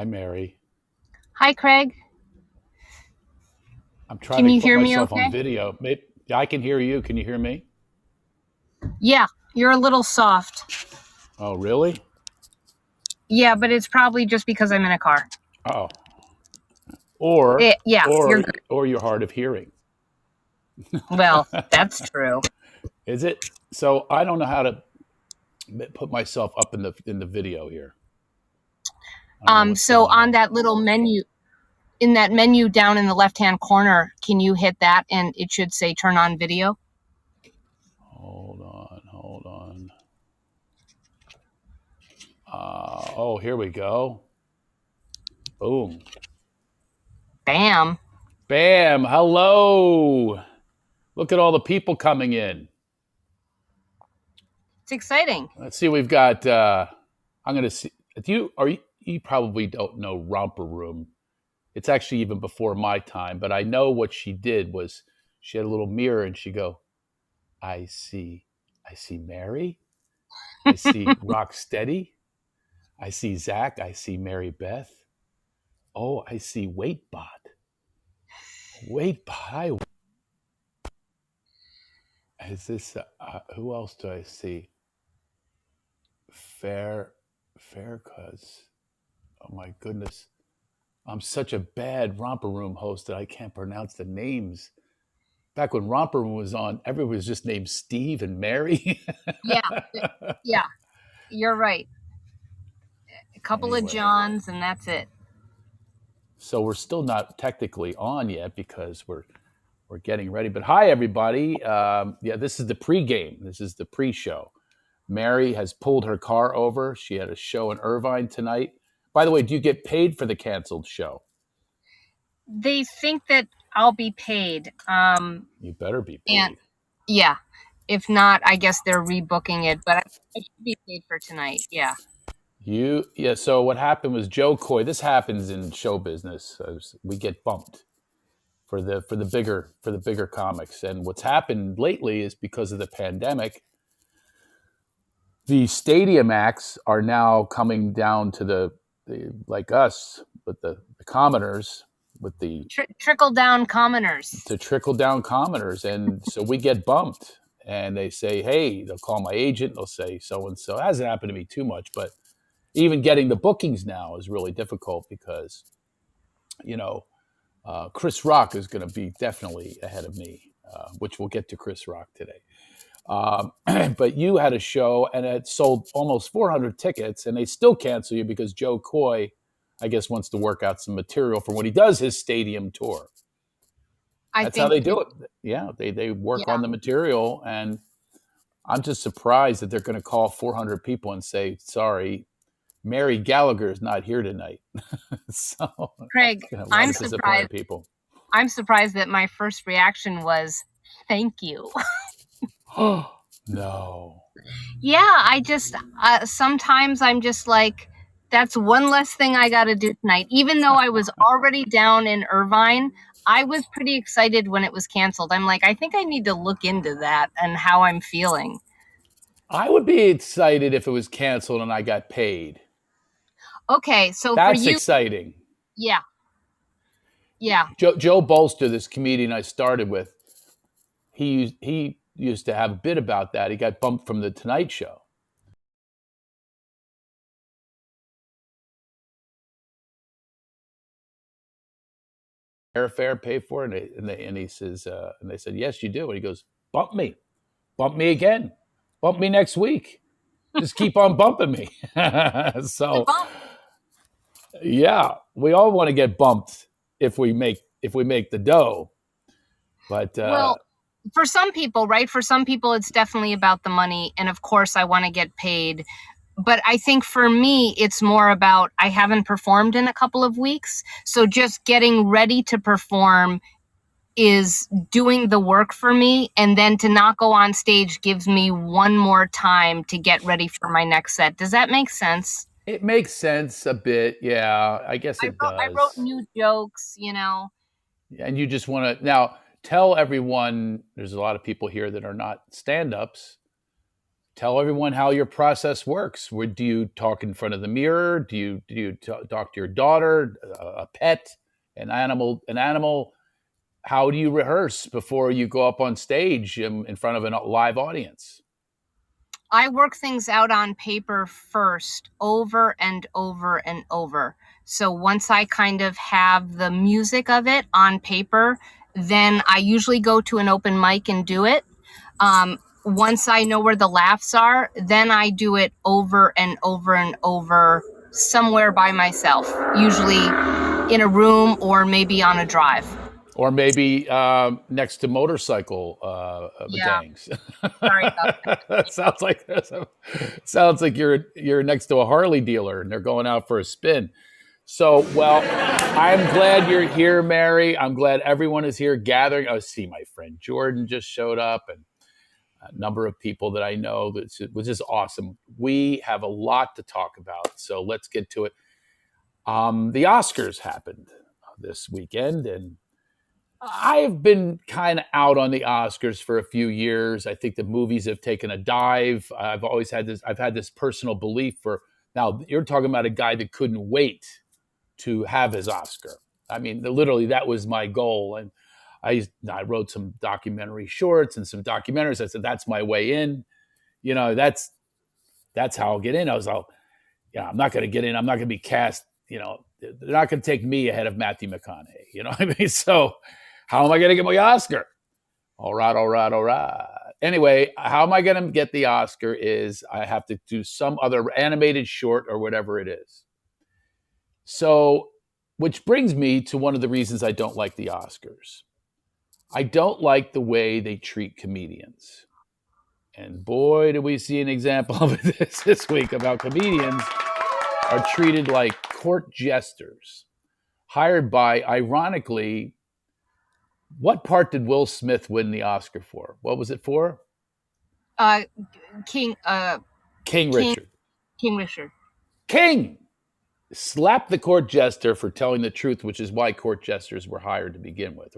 Hi, Mary. Hi, Craig. I'm trying Can to you put hear me myself on okay? video. Maybe I can hear you. Can you hear me? Yeah, you're a little soft. Oh, really? Yeah, but it's probably just because I'm in a car. Oh, or Yeah, you're or good. or you're hard of hearing. Well, that's true. Is it? So I don't know how to put myself up in the video here. I don't know what's So going on on. that little menu, in that menu down in the left-hand corner, can you hit that and it should say turn on video? Hold on. Oh, here we go. Boom. Bam. Bam. Hello. Look at all the people coming in. It's exciting. Let's see. We've got. I'm going to see. If you are, you probably don't know Romper Room. It's actually even before my time, but I know what she did was she had a little mirror and she go, I see Mary, I see Rocksteady, I see Zach, I see Mary Beth. Oh, I see Waitbot. Waitbot. Is this? Who else do I see? Fair, Fair Cuz. Oh my goodness. I'm such a bad Romper Room host that I can't pronounce the names. Back when Romper Room was on, everyone was just named Steve and Mary. Yeah, yeah, you're right. A couple of Anyway, Johns and that's it. so we're still not technically on yet because we're getting ready. But hi, everybody. Yeah, this is the pregame. This is the pre-show. Mary has pulled her car over. She had a show in Irvine tonight. By the way, do you get paid for the canceled show? They think that I'll be paid. You better be And paid. yeah, if not, I guess they're rebooking it, but I should be paid for tonight. Yeah. Yeah. So what happened was Joe Coy. This happens in show business. We get bumped for the bigger comics. And what's happened lately is because of the pandemic, the stadium acts are now coming down to the like us with the commoners with the Trickle down commoners. to trickle down commoners, and so we get bumped. And they say, hey, they'll call my agent. They'll say so and so. It hasn't happened to me too much, but even getting the bookings now is really difficult because you know Chris Rock is going to be definitely ahead of me, which we'll get to Chris Rock today. But you had a show and it sold almost 400 tickets, and they still cancel you because Joe Coy, I guess, wants to work out some material for when he does his stadium tour. I That's how think they it, do it. Yeah, they work yeah. on the material, and I'm just surprised that they're going to call 400 people and say, "Sorry, Mary Gallagher is not here tonight." So Craig, it's going to have a lot I'm of disappointed surprised. people. I'm surprised that my first reaction was thank you. Oh no. Yeah, I just sometimes I'm just like that's one less thing I got to do tonight. Even though I was already down in Irvine, I was pretty excited when it was canceled. I'm like, I think I need to look into that and how I'm feeling. I would be excited if it was canceled and I got paid. Okay, so for That's you, exciting. yeah, yeah. Joe Bolster, this comedian I started with, he used to have a bit about that. He got bumped from the Tonight Show. Airfare paid for it, and he says, and they said, yes, you do. And he goes, bump me again, bump me next week. Just keep on bumping me. The So bump. yeah, we all want to get bumped if we make the dough. But Well, for some people, right? For some people, it's definitely about the money. And of course, I want to get paid. But I think for me, it's more about I haven't performed in a couple of weeks. So just getting ready to perform is doing the work for me. And then to not go on stage gives me one more time to get ready for my next set. Does that make sense? it makes sense a bit. Yeah, I guess it I wrote does. new jokes. And you just want to now tell everyone there's a lot of people here that are not stand-ups. tell everyone how your process works. Do you talk in front of the mirror? Do you talk to your daughter, a pet, an animal? An animal. How do you rehearse before you go up on stage in front of a live audience? I work things out on paper first, over and over and over. So once I kind of have the music of it on paper, then I usually go to an open mic and do it. Once I know where the laughs are, then I do it over and over and over somewhere by myself, usually in a room or maybe on a drive. Or maybe next to motorcycle Yeah, gangs. sorry about sounds like sounds like you're next to a Harley dealer and they're going out for a spin. So, well, I'm glad you're here, Mary. I'm glad everyone is here gathering. I see my friend Jordan just showed up, and a number of people that I know, which is awesome. We have a lot to talk about, so let's get to it. The Oscars happened this weekend, and I've been kind of out on the Oscars for a few years. I think the movies have taken a dive. I've had this personal belief for, now you're talking about a guy that couldn't wait to have his Oscar. I mean, literally that was my goal. And I wrote some documentary shorts and some documentaries. I said, that's my way in. You know, that's how I'll get in. I was all, yeah, I'm not going to get in. I'm not going to be cast. You know, they're not going to take me ahead of Matthew McConaughey. You know what I mean? So how am I going to get my Oscar? All right, all right, all right. Anyway, how am I going to get the Oscar is I have to do some other animated short or whatever it is. So, which brings me to one of the reasons I don't like the Oscars. I don't like the way they treat comedians. And boy, do we see an example of this week about comedians are treated like court jesters, hired by, ironically, what part did Will Smith win the Oscar for? What was it for? Uh, King King King Richard. King Richard. King slapped the court jester for telling the truth, which is why court jesters were hired to begin with.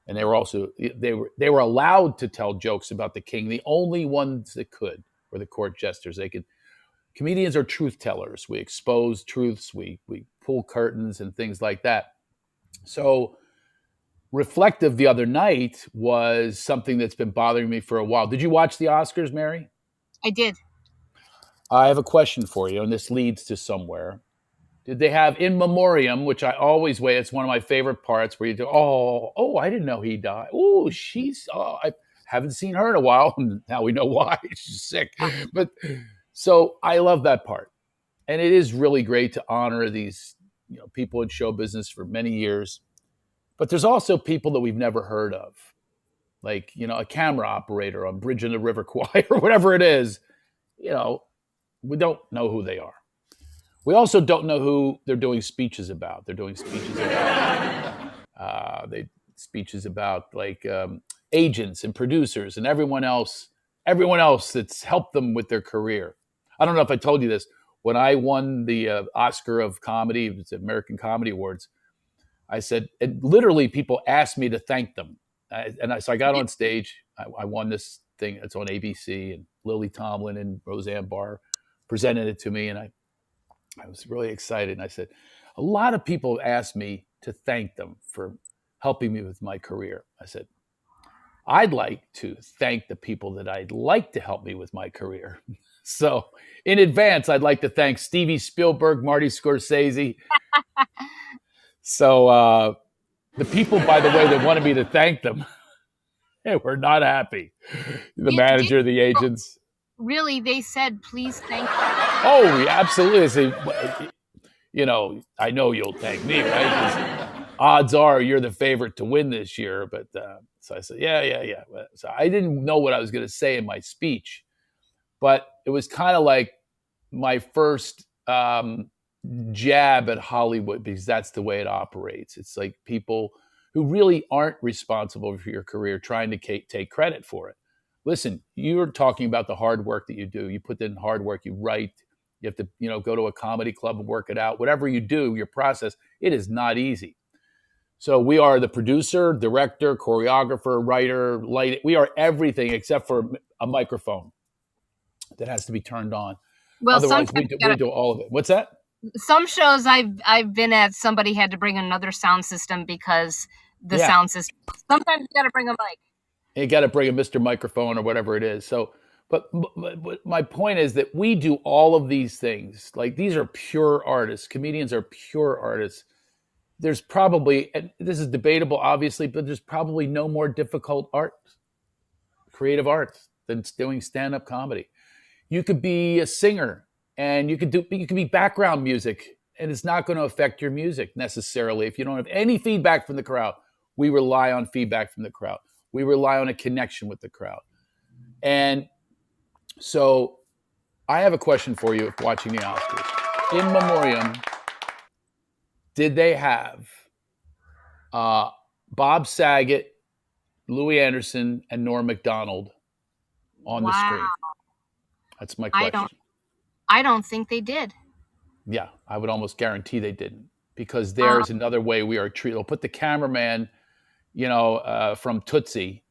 And they were also they were allowed to tell jokes about the king. The only ones that could were the court jesters. They could. Comedians are truth tellers. We expose truths. We pull curtains and things like that. So reflective the other night was something that's been bothering me for a while. Did you watch the Oscars, Mary? I did. I have a question for you, and this leads to somewhere. Did they have in memoriam, which I always wait? It's one of my favorite parts where you do, oh, I didn't know he died. Oh, I haven't seen her in a while. And now we know why. She's sick. But so I love that part. And it is really great to honor these, people in show business for many years. But there's also people that we've never heard of, like, a camera operator on Bridge in the River Kwai or whatever it is. We don't know who they are. We also don't know who they're doing speeches about. They're doing speeches about like agents and producers and everyone else that's helped them with their career. I don't know if I told you this. When I won the Oscar of Comedy, it was the American Comedy Awards, I said, and literally people asked me to thank them. So I got on stage. I won this thing. It's on ABC, and Lily Tomlin and Roseanne Barr presented it to me, and I was really excited. And I said, a lot of people asked me to thank them for helping me with my career. I said, I'd like to thank the people that I'd like to help me with my career. So in advance, I'd like to thank Stevie Spielberg, Marty Scorsese. So the people, by the way, that wanted me to thank them, they were not happy. The manager, the agents. Really, they said, please thank them. Oh, yeah, absolutely. I say, I know you'll thank me, right? Odds are you're the favorite to win this year. But so I said, yeah. So I didn't know what I was going to say in my speech, but it was kind of like my first jab at Hollywood, because that's the way it operates. It's like people who really aren't responsible for your career trying to take credit for it. Listen, you're talking about the hard work that you do. You put in hard work, you write, you have to, go to a comedy club and work it out. Whatever you do, your process, it is not easy. So we are the producer, director, choreographer, writer, light. We are everything except for a microphone. that has to be turned on. Well, Otherwise, sometimes we do all of it. What's that? some shows I've been at, somebody had to bring another sound system because the Yeah, sound system. Sometimes you got to bring a mic. you got to bring a Mr. Microphone or whatever it is. So, but my point is that we do all of these things. Like, these are pure artists. Comedians are pure artists. There's probably, and this is debatable, obviously, but there's probably no more difficult art, creative art, than doing stand-up comedy. You could be a singer, and you could be background music, and it's not going to affect your music necessarily if you don't have any feedback from the crowd. We rely on feedback from the crowd. We rely on a connection with the crowd. And so I have a question for you if watching the Oscars. In memoriam, did they have Bob Saget, Louis Anderson, and Norm Macdonald on the screen? That's my question. I don't think they did. Yeah, I would almost guarantee they didn't, because there's another way we are treated. They'll put the cameraman, from Tootsie,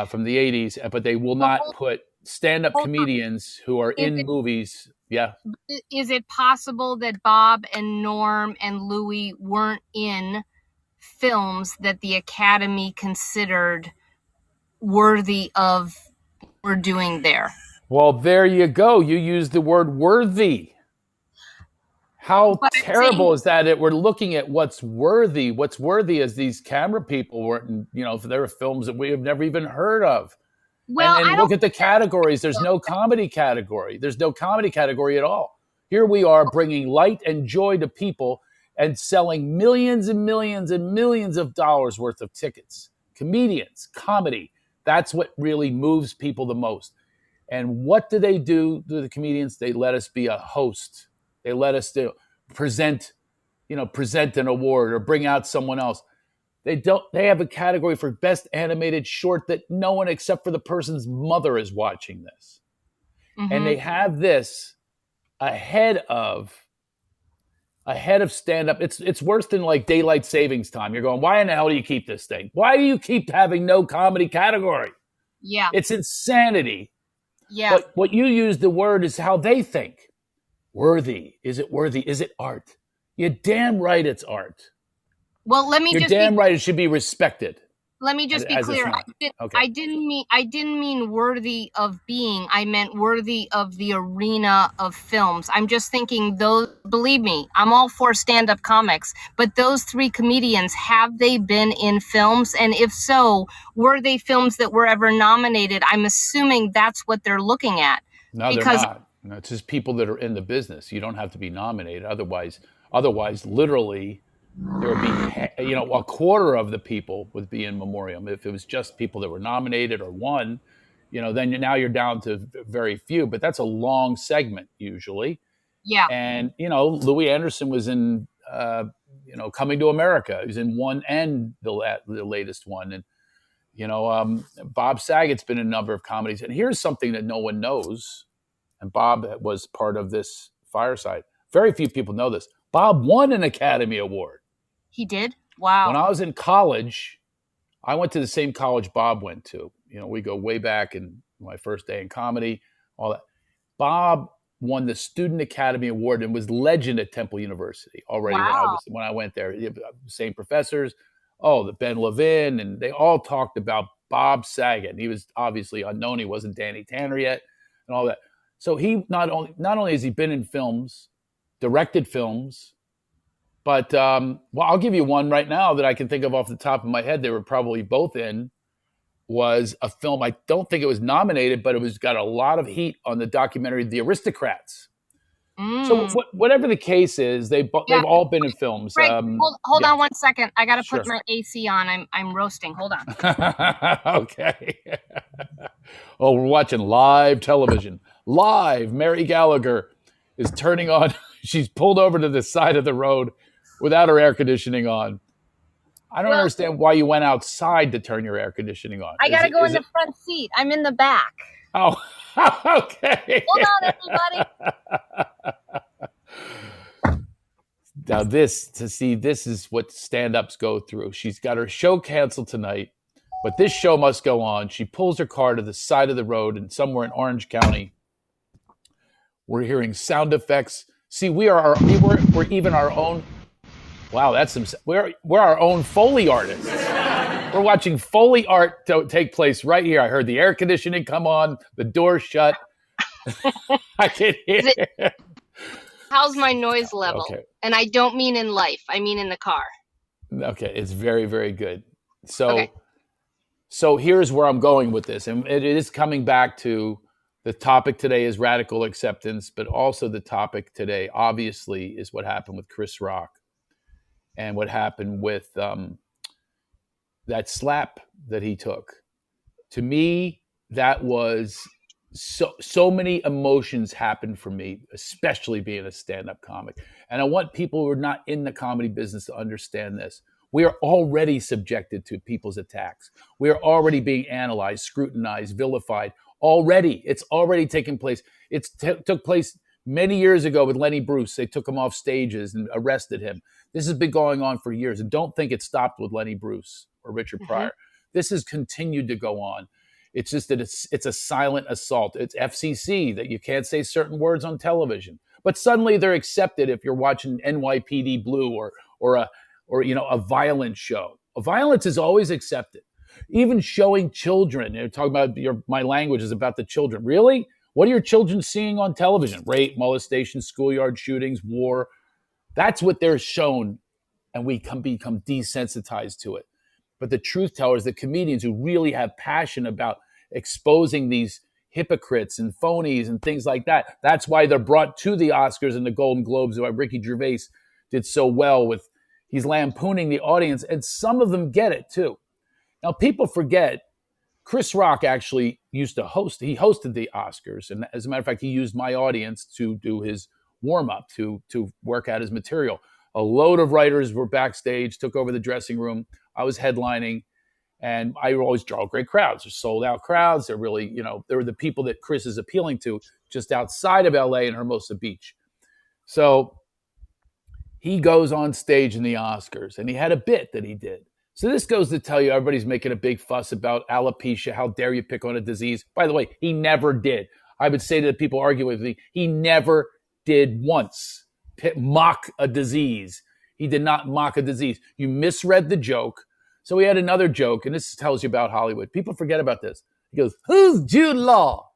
from the 80s, but they will not put stand-up comedians who are in movies. Yeah. Is it possible that Bob and Norm and Louis weren't in films that the Academy considered worthy of what we're doing there? Well, there you go. You used the word worthy. How terrible is that? We're looking at what's worthy. What's worthy is these camera people weren't, there are films that we have never even heard of. Well, and look at the categories. There's no comedy category. There's no comedy category at all. Here we are bringing light and joy to people and selling millions and millions and millions of dollars worth of tickets. Comedians, comedy. That's what really moves people the most. And what do they do to the comedians? They let us be a host. They let us present an award or bring out someone else. They have a category for best animated short that no one except for the person's mother is watching this. Mm-hmm. And they have this ahead of stand-up. It's worse than like daylight savings time. You're going, why in the hell do you keep this thing? Why do you keep having no comedy category? Yeah. It's insanity. Yeah. But what you use the word is how they think. Worthy. Is it worthy? Is it art? You're damn right it's art. Well, You're damn right it should be respected. Let me just be clear. I didn't mean worthy of being. I meant worthy of the arena of films. I'm just thinking believe me, I'm all for stand-up comics, but those three comedians, have they been in films? And if so, were they films that were ever nominated? I'm assuming that's what they're looking at. No, they're not. No, it's just people that are in the business. You don't have to be nominated. Otherwise, literally, there would be, a quarter of the people would be in memoriam. If it was just people that were nominated or won, then now you're down to very few. But that's a long segment usually. Yeah. And Louis Anderson was in, Coming to America. He was in one and the latest one, and Bob Saget's been in a number of comedies. And here's something that no one knows. And Bob was part of this fireside. Very few people know this. Bob won an Academy Award. He did? Wow. When I was in college, I went to the same college Bob went to. We go way back in my first day in comedy, all that. Bob won the Student Academy Award and was legend at Temple University already. Wow. when I went there. Same professors, the Ben Levin, and they all talked about Bob Saget. And he was obviously unknown. He wasn't Danny Tanner yet and all that. So he not only has he been in films, directed films, but I'll give you one right now that I can think of off the top of my head. They were probably both in. Was a film. I don't think it was nominated, but it was got a lot of heat on the documentary The Aristocrats. So whatever the case is, they've all been in films. Craig, hold on 1 second. I got to put my AC on. I'm roasting. Hold on. Okay. We're watching live television. Live, Mary Gallagher is turning on. She's pulled over to the side of the road without her air conditioning on. I don't understand why you went outside to turn your air conditioning on. I got to go in the front seat. I'm in the back. Oh, okay. Hold on, everybody. Now this is what stand-ups go through. She's got her show canceled tonight, but this show must go on. She pulls her car to the side of the road and somewhere in Orange County, We're hearing sound effects. See, we're even our own. Wow, that's some. We're our own Foley artists. We're watching Foley art take place right here. I heard the air conditioning come on, the door shut. I can hear. How's my noise level? Okay. And I don't mean in life. I mean in the car. Okay, it's very, very good. So, Okay. so here's where I'm going with this, and it is coming back to the topic today is radical acceptance, but also the topic today, obviously, is what happened with Chris Rock and what happened with that slap that he took. To me, that was so many emotions happened for me, especially being a stand-up comic. And I want people who are not in the comedy business to understand this. We are already subjected to people's attacks. We are already being analyzed, scrutinized, vilified. Already, it's already taken place. It took place many years ago with Lenny Bruce. They took him off stages and arrested him. This has been going on for years. And don't think it stopped with Lenny Bruce or Richard Pryor. This has continued to go on. It's just that it's a silent assault. It's FCC that you can't say certain words on television, but suddenly they're accepted if you're watching NYPD Blue or a violent show. Violence is always accepted. Even showing children, talking about my language is about the children. Really? What are your children seeing on television? Rape, molestation, schoolyard shootings, war. That's what they're shown, and we can become desensitized to it. But the truth tellers, the comedians who really have passion about exposing these hypocrites and phonies and things like that, that's why they're brought to the Oscars and the Golden Globes, why Ricky Gervais did so well with, he's lampooning the audience, and some of them get it too. Now, people forget, Chris Rock actually used to he hosted the Oscars, and as a matter of fact, he used my audience to do his warm-up, to work out his material. A load of writers were backstage, took over the dressing room. I was headlining, and I always draw great crowds. They're sold-out crowds. They're really, they're the people that Chris is appealing to just outside of LA and Hermosa Beach. So he goes on stage in the Oscars, and he had a bit that he did. So this goes to tell you everybody's making a big fuss about alopecia. How dare you pick on a disease? By the way, he never did. I would say to the people arguing with me, he never did once mock a disease. He did not mock a disease. You misread the joke. So he had another joke, and this tells you about Hollywood. People forget about this. He goes, "Who's Jude Law?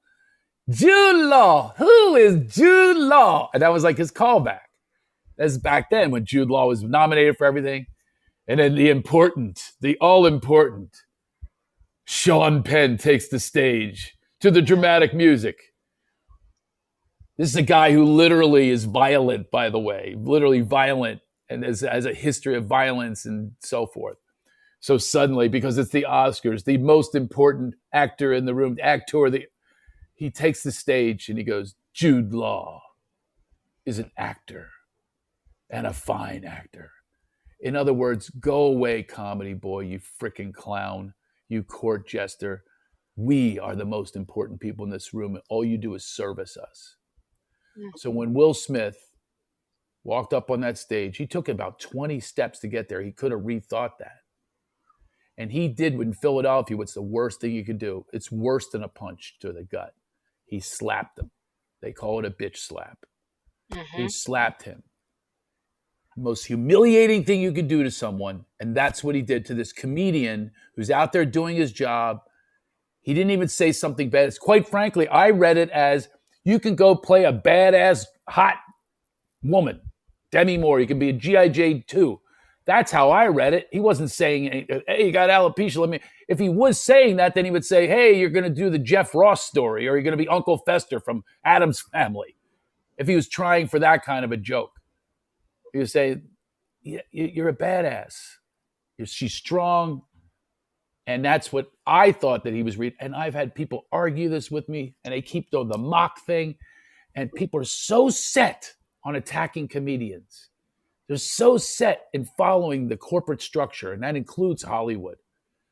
Jude Law. Who is Jude Law?" And that was like his callback. That's back then when Jude Law was nominated for everything. And then the all-important Sean Penn takes the stage to the dramatic music. This is a guy who literally is violent, by the way, literally violent, and has a history of violence and so forth. So suddenly, because it's the Oscars, the most important actor in the room, he takes the stage and he goes, "Jude Law is an actor and a fine actor." In other words, go away, comedy boy, you freaking clown, you court jester. We are the most important people in this room, and all you do is service us. So when Will Smith walked up on that stage, he took about 20 steps to get there. He could have rethought that. And he did in Philadelphia what's the worst thing you could do. It's worse than a punch to the gut. He slapped him. They call it a bitch slap. He slapped him. Most humiliating thing you could do to someone, and that's what he did to this comedian who's out there doing his job. He didn't even say something bad. It's, quite frankly, I read it as, you can go play a badass hot woman, Demi Moore. You can be a G.I. Jane too. That's how I read it. He wasn't saying, "Hey, you got alopecia. If he was saying that, then he would say, "Hey, you're going to do the Jeff Ross story, or you're going to be Uncle Fester from Addams Family." If he was trying for that kind of a joke. He would say, "Yeah, you're a badass. She's strong." And that's what I thought that he was reading. And I've had people argue this with me, and they keep doing the mock thing. And people are so set on attacking comedians. They're so set in following the corporate structure, and that includes Hollywood.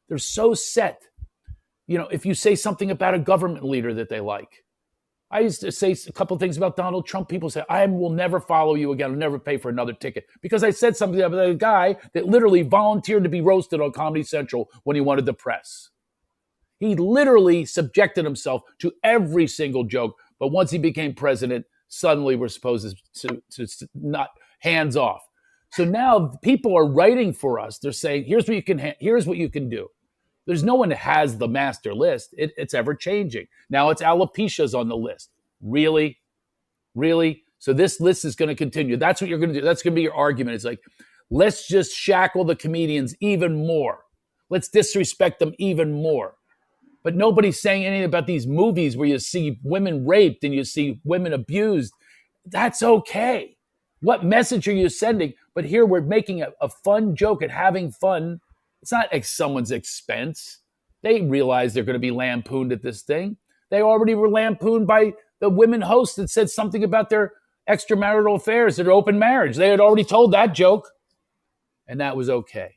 They're so set. If you say something about a government leader that they like. I used to say a couple of things about Donald Trump. People say, "I will never follow you again. I'll never pay for another ticket." Because I said something about a guy that literally volunteered to be roasted on Comedy Central when he wanted the press. He literally subjected himself to every single joke. But once he became president, suddenly we're supposed to not hands off. So now people are writing for us. They're saying, here's what you can do. There's no one that has the master list. It's ever changing. Now it's alopecia's on the list. Really? Really? So this list is going to continue. That's what you're going to do. That's going to be your argument. It's like, let's just shackle the comedians even more. Let's disrespect them even more. But nobody's saying anything about these movies where you see women raped and you see women abused. That's okay. What message are you sending? But here we're making a fun joke and having fun. It's not at someone's expense. They realize they're going to be lampooned at this thing. They already were lampooned by the women hosts that said something about their extramarital affairs, their open marriage. They had already told that joke, and that was okay.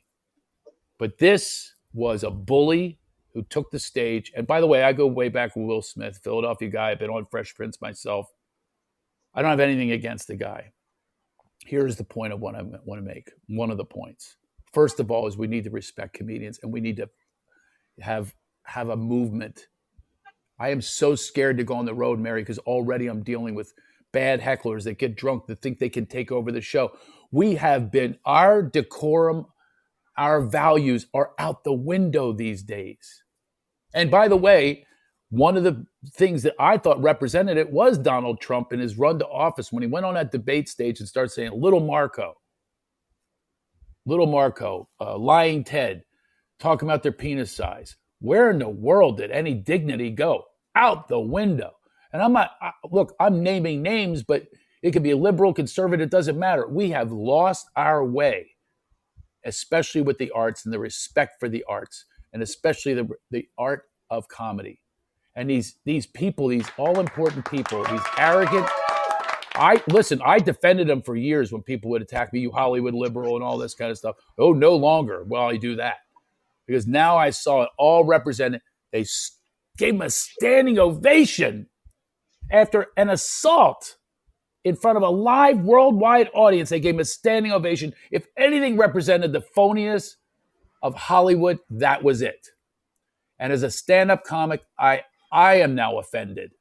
But this was a bully who took the stage. And by the way, I go way back with Will Smith, Philadelphia guy. I've been on Fresh Prince myself. I don't have anything against the guy. Here's the point I want to make. One of the points. First of all, is we need to respect comedians, and we need to have a movement. I am so scared to go on the road, Mary, because already I'm dealing with bad hecklers that get drunk, that think they can take over the show. We have been, our decorum, our values are out the window these days. And by the way, one of the things that I thought represented it was Donald Trump in his run to office when he went on that debate stage and started saying, little Marco, lying Ted, talking about their penis size. Where in the world did any dignity go? Out the window. And I'm naming names, but it could be a liberal, conservative, it doesn't matter. We have lost our way, especially with the arts and the respect for the arts, and especially the art of comedy. And these people, these all-important people, these arrogant, I defended them for years when people would attack me, you Hollywood liberal and all this kind of stuff. Oh, no longer will I do that. Because now I saw it all represented. They gave him a standing ovation after an assault in front of a live worldwide audience. They gave him a standing ovation. If anything represented the phoniness of Hollywood, that was it. And as a stand-up comic, I am now offended,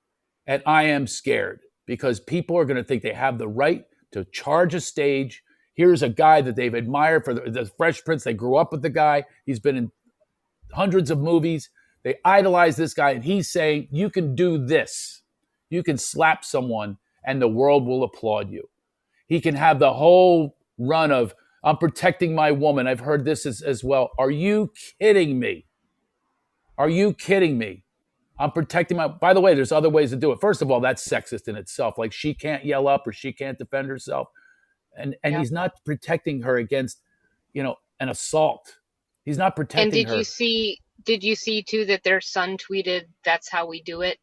and I am scared, because people are going to think they have the right to charge a stage. Here's a guy that they've admired for the Fresh Prince. They grew up with the guy. He's been in hundreds of movies. They idolize this guy, and he's saying, you can do this. You can slap someone, and the world will applaud you. He can have the whole run of, I'm protecting my woman. I've heard this as well. Are you kidding me? Are you kidding me? I'm protecting my... By the way, there's other ways to do it. First of all, that's sexist in itself. Like, she can't yell up or she can't defend herself. And yeah. He's not protecting her against, an assault. He's not protecting her. And did you see too that their son tweeted, "That's how we do it"?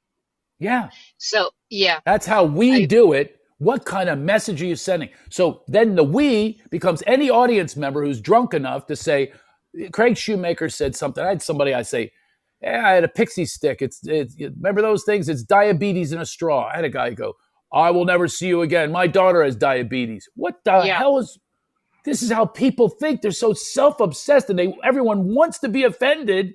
Yeah. So, yeah. That's how we do it. What kind of message are you sending? So then the we becomes any audience member who's drunk enough to say, Craig Shoemaker said something. I had somebody, I say, I had a pixie stick. Remember those things? It's diabetes in a straw. I had a guy go, I will never see you again. My daughter has diabetes. What the hell is... This is how people think. They're so self-obsessed, and everyone wants to be offended,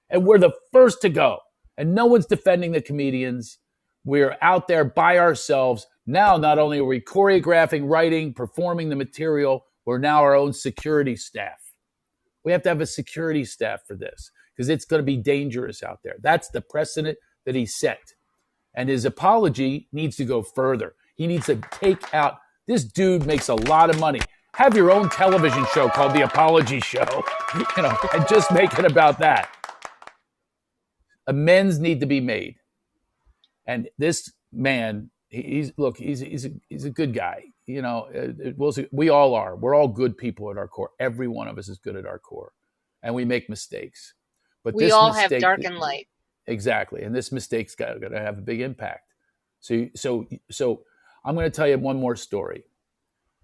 and we're the first to go. And no one's defending the comedians. We're out there by ourselves. Now, not only are we choreographing, writing, performing the material, we're now our own security staff. We have to have a security staff for this, because it's going to be dangerous out there. That's the precedent that he set. And his apology needs to go further. He needs to take out... This dude makes a lot of money. Have your own television show called The Apology Show, and just make it about that. Amends need to be made. And this man, he's a good guy. We all are. We're all good people at our core. Every one of us is good at our core. And we make mistakes. But we all have dark and light. Exactly. And this mistake's got to have a big impact. So I'm going to tell you one more story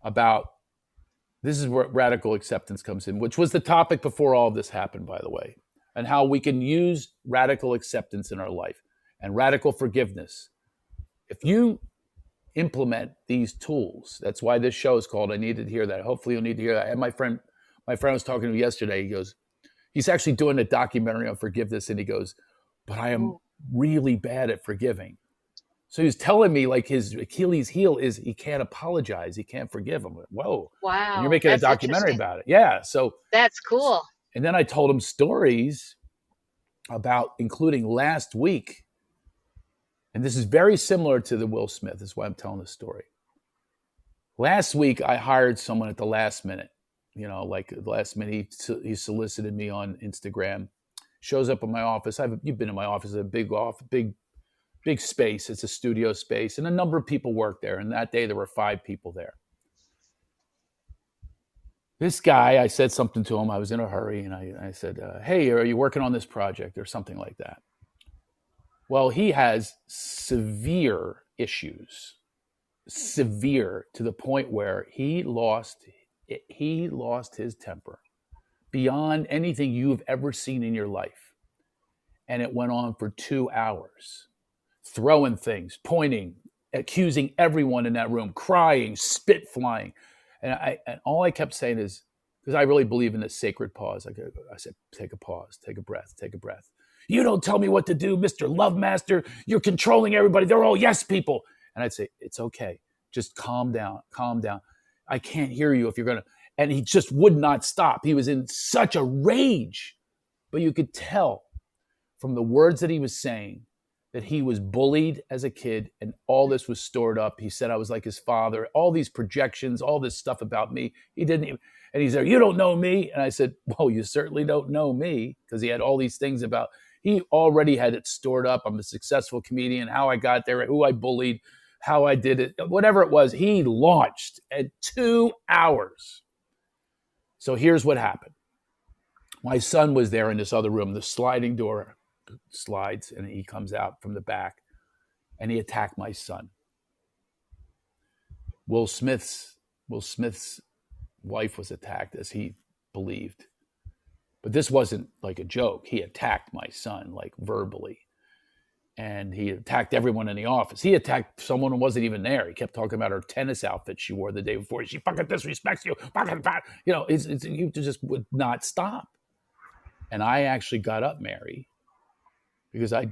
about... This is where radical acceptance comes in, which was the topic before all of this happened, by the way, and how we can use radical acceptance in our life and radical forgiveness. If you implement these tools, that's why this show is called I Needed to Hear That. Hopefully you'll need to hear that. And my friend was talking to me yesterday. He's actually doing a documentary on forgiveness, and he goes, but I am really bad at forgiving. So he was telling me like his Achilles heel is he can't apologize. He can't forgive. I'm like, whoa. And you're Wow, making a that's documentary interesting. about it. Yeah. So, That's cool. and then I told him stories about, including last week. And this is very similar to the Will Smith. This is why I'm telling this story. Last week, I hired someone at the last minute. Like the last minute, he solicited me on Instagram. Shows up in my office. You've been in my office. It's a big space. It's a studio space, and a number of people work there. And that day, there were 5 people there. This guy, I said something to him. I was in a hurry, and I said, "Hey, are you working on this project or something like that?" Well, he has severe issues, severe to the point where he lost his temper beyond anything you've ever seen in your life. And it went on for 2 hours, throwing things, pointing, accusing everyone in that room, crying, spit flying. And all I kept saying is, because I really believe in this sacred pause. I said, take a pause, take a breath, take a breath. You don't tell me what to do, Mr. Love Master. You're controlling everybody. They're all yes people. And I'd say, it's okay. Just calm down, calm down. I can't hear you if you're going to. And he just would not stop. He was in such a rage. But you could tell from the words that he was saying that he was bullied as a kid, and all this was stored up. He said I was like his father, all these projections, all this stuff about me. He didn't even, and he said, you don't know me. And I said, well, you certainly don't know me, because he had all these things about, he already had it stored up. I'm a successful comedian, how I got there, who I bullied, how I did it, whatever it was. He launched at 2 hours. So here's what happened. My son was there in this other room. The sliding door slides, and he comes out from the back, and he attacked my son. Will Smith's wife was attacked, as he believed. But this wasn't like a joke. He attacked my son, like verbally. And he attacked everyone in the office. He attacked someone who wasn't even there. He kept talking about her tennis outfit she wore the day before. She fucking disrespects you. He just would not stop. And I actually got up, Mary, because I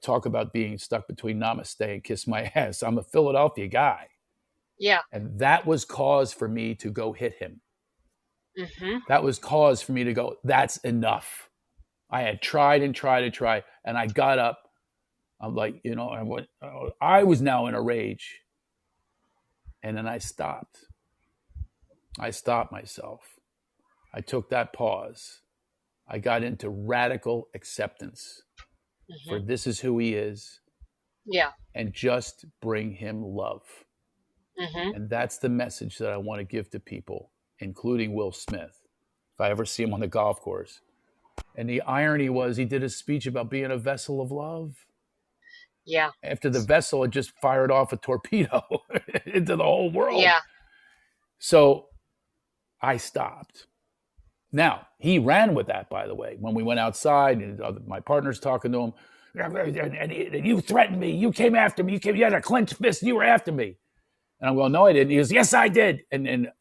talk about being stuck between namaste and kiss my ass. I'm a Philadelphia guy. Yeah. And that was cause for me to go hit him. Mm-hmm. That was cause for me to go, that's enough. I had tried and tried and tried, and I got up. I'm like, I was now in a rage. And then I stopped. I stopped myself. I took that pause. I got into radical acceptance. Mm-hmm. For this is who he is. Yeah. And just bring him love. Mm-hmm. And that's the message that I want to give to people, including Will Smith, if I ever see him on the golf course. And the irony was, he did a speech about being a vessel of love. Yeah. After the vessel had just fired off a torpedo into the whole world. Yeah. So I stopped. Now, he ran with that, by the way. When we went outside, and my partner's talking to him, and you threatened me. You came after me. You had a clenched fist. You were after me. And I'm going, no, I didn't. He goes, yes, I did. And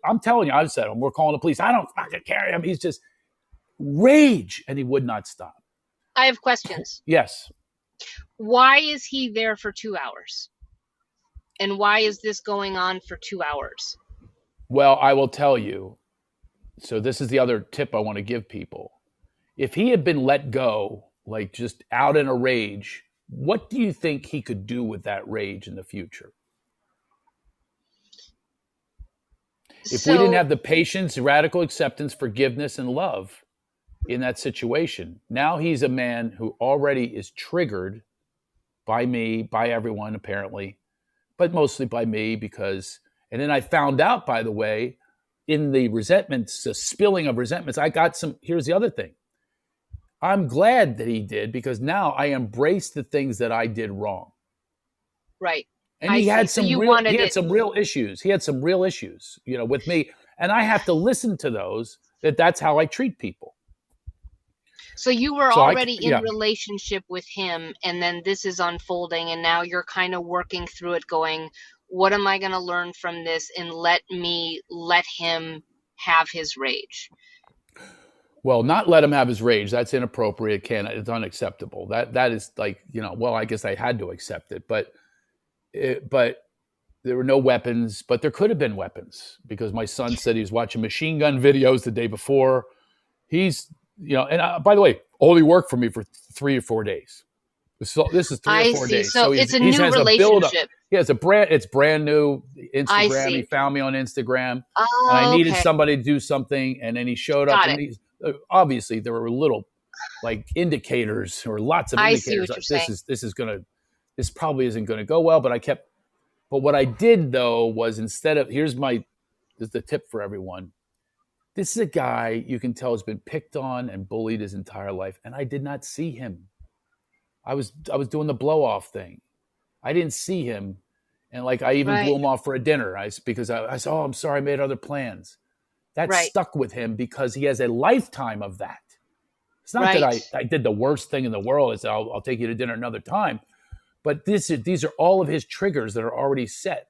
I'm telling you, I said, we're calling the police. I don't fucking carry him. He's just rage. And he would not stop. I have questions. Yes. Why is he there for 2 hours? And why is this going on for 2 hours? Well, I will tell you. So this is the other tip I want to give people. If he had been let go, like just out in a rage, what do you think he could do with that rage in the future? If we didn't have the patience, radical acceptance, forgiveness, and love in that situation, now he's a man who already is triggered by me, by everyone apparently, but mostly by me because, and then I found out, by the way, in the resentments, the spilling of resentments, I got some, here's the other thing. I'm glad that he did because now I embrace the things that I did wrong. Right. And he had some real issues. He had some real issues, with me. And I have to listen to those, that's how I treat people. So you were already in relationship with him, and then this is unfolding, and now you're kind of working through it going, what am I going to learn from this? And let him have his rage. Well, not let him have his rage. That's inappropriate. Can't. It's unacceptable. That is like, well, I guess I had to accept it, but there were no weapons, but there could have been weapons because my son said he was watching machine gun videos the day before. He's, and by the way, only worked for me for 3 or 4 days. So this is three or I four see. days. So So it's a he new has a build up. relationship. Yeah, it's brand new. I Instagram. He see. found me on Instagram, and I Oh, needed okay. somebody to do something, and then he showed up, Got and it. he's obviously there were little like indicators or lots of I see indicators. what you're saying. This probably isn't gonna go well. But what I did though was instead of this is the tip for everyone. This is a guy you can tell has been picked on and bullied his entire life, and I did not see him. I was doing the blow off thing. I didn't see him, and like I even blew Right. him off for a dinner. Because I said, "Oh, I'm sorry, I made other plans." That Right. stuck with him because he has a lifetime of that. It's not that Right. I did the worst thing in the world. It's I'll take you to dinner another time. But these are all of his triggers that are already set.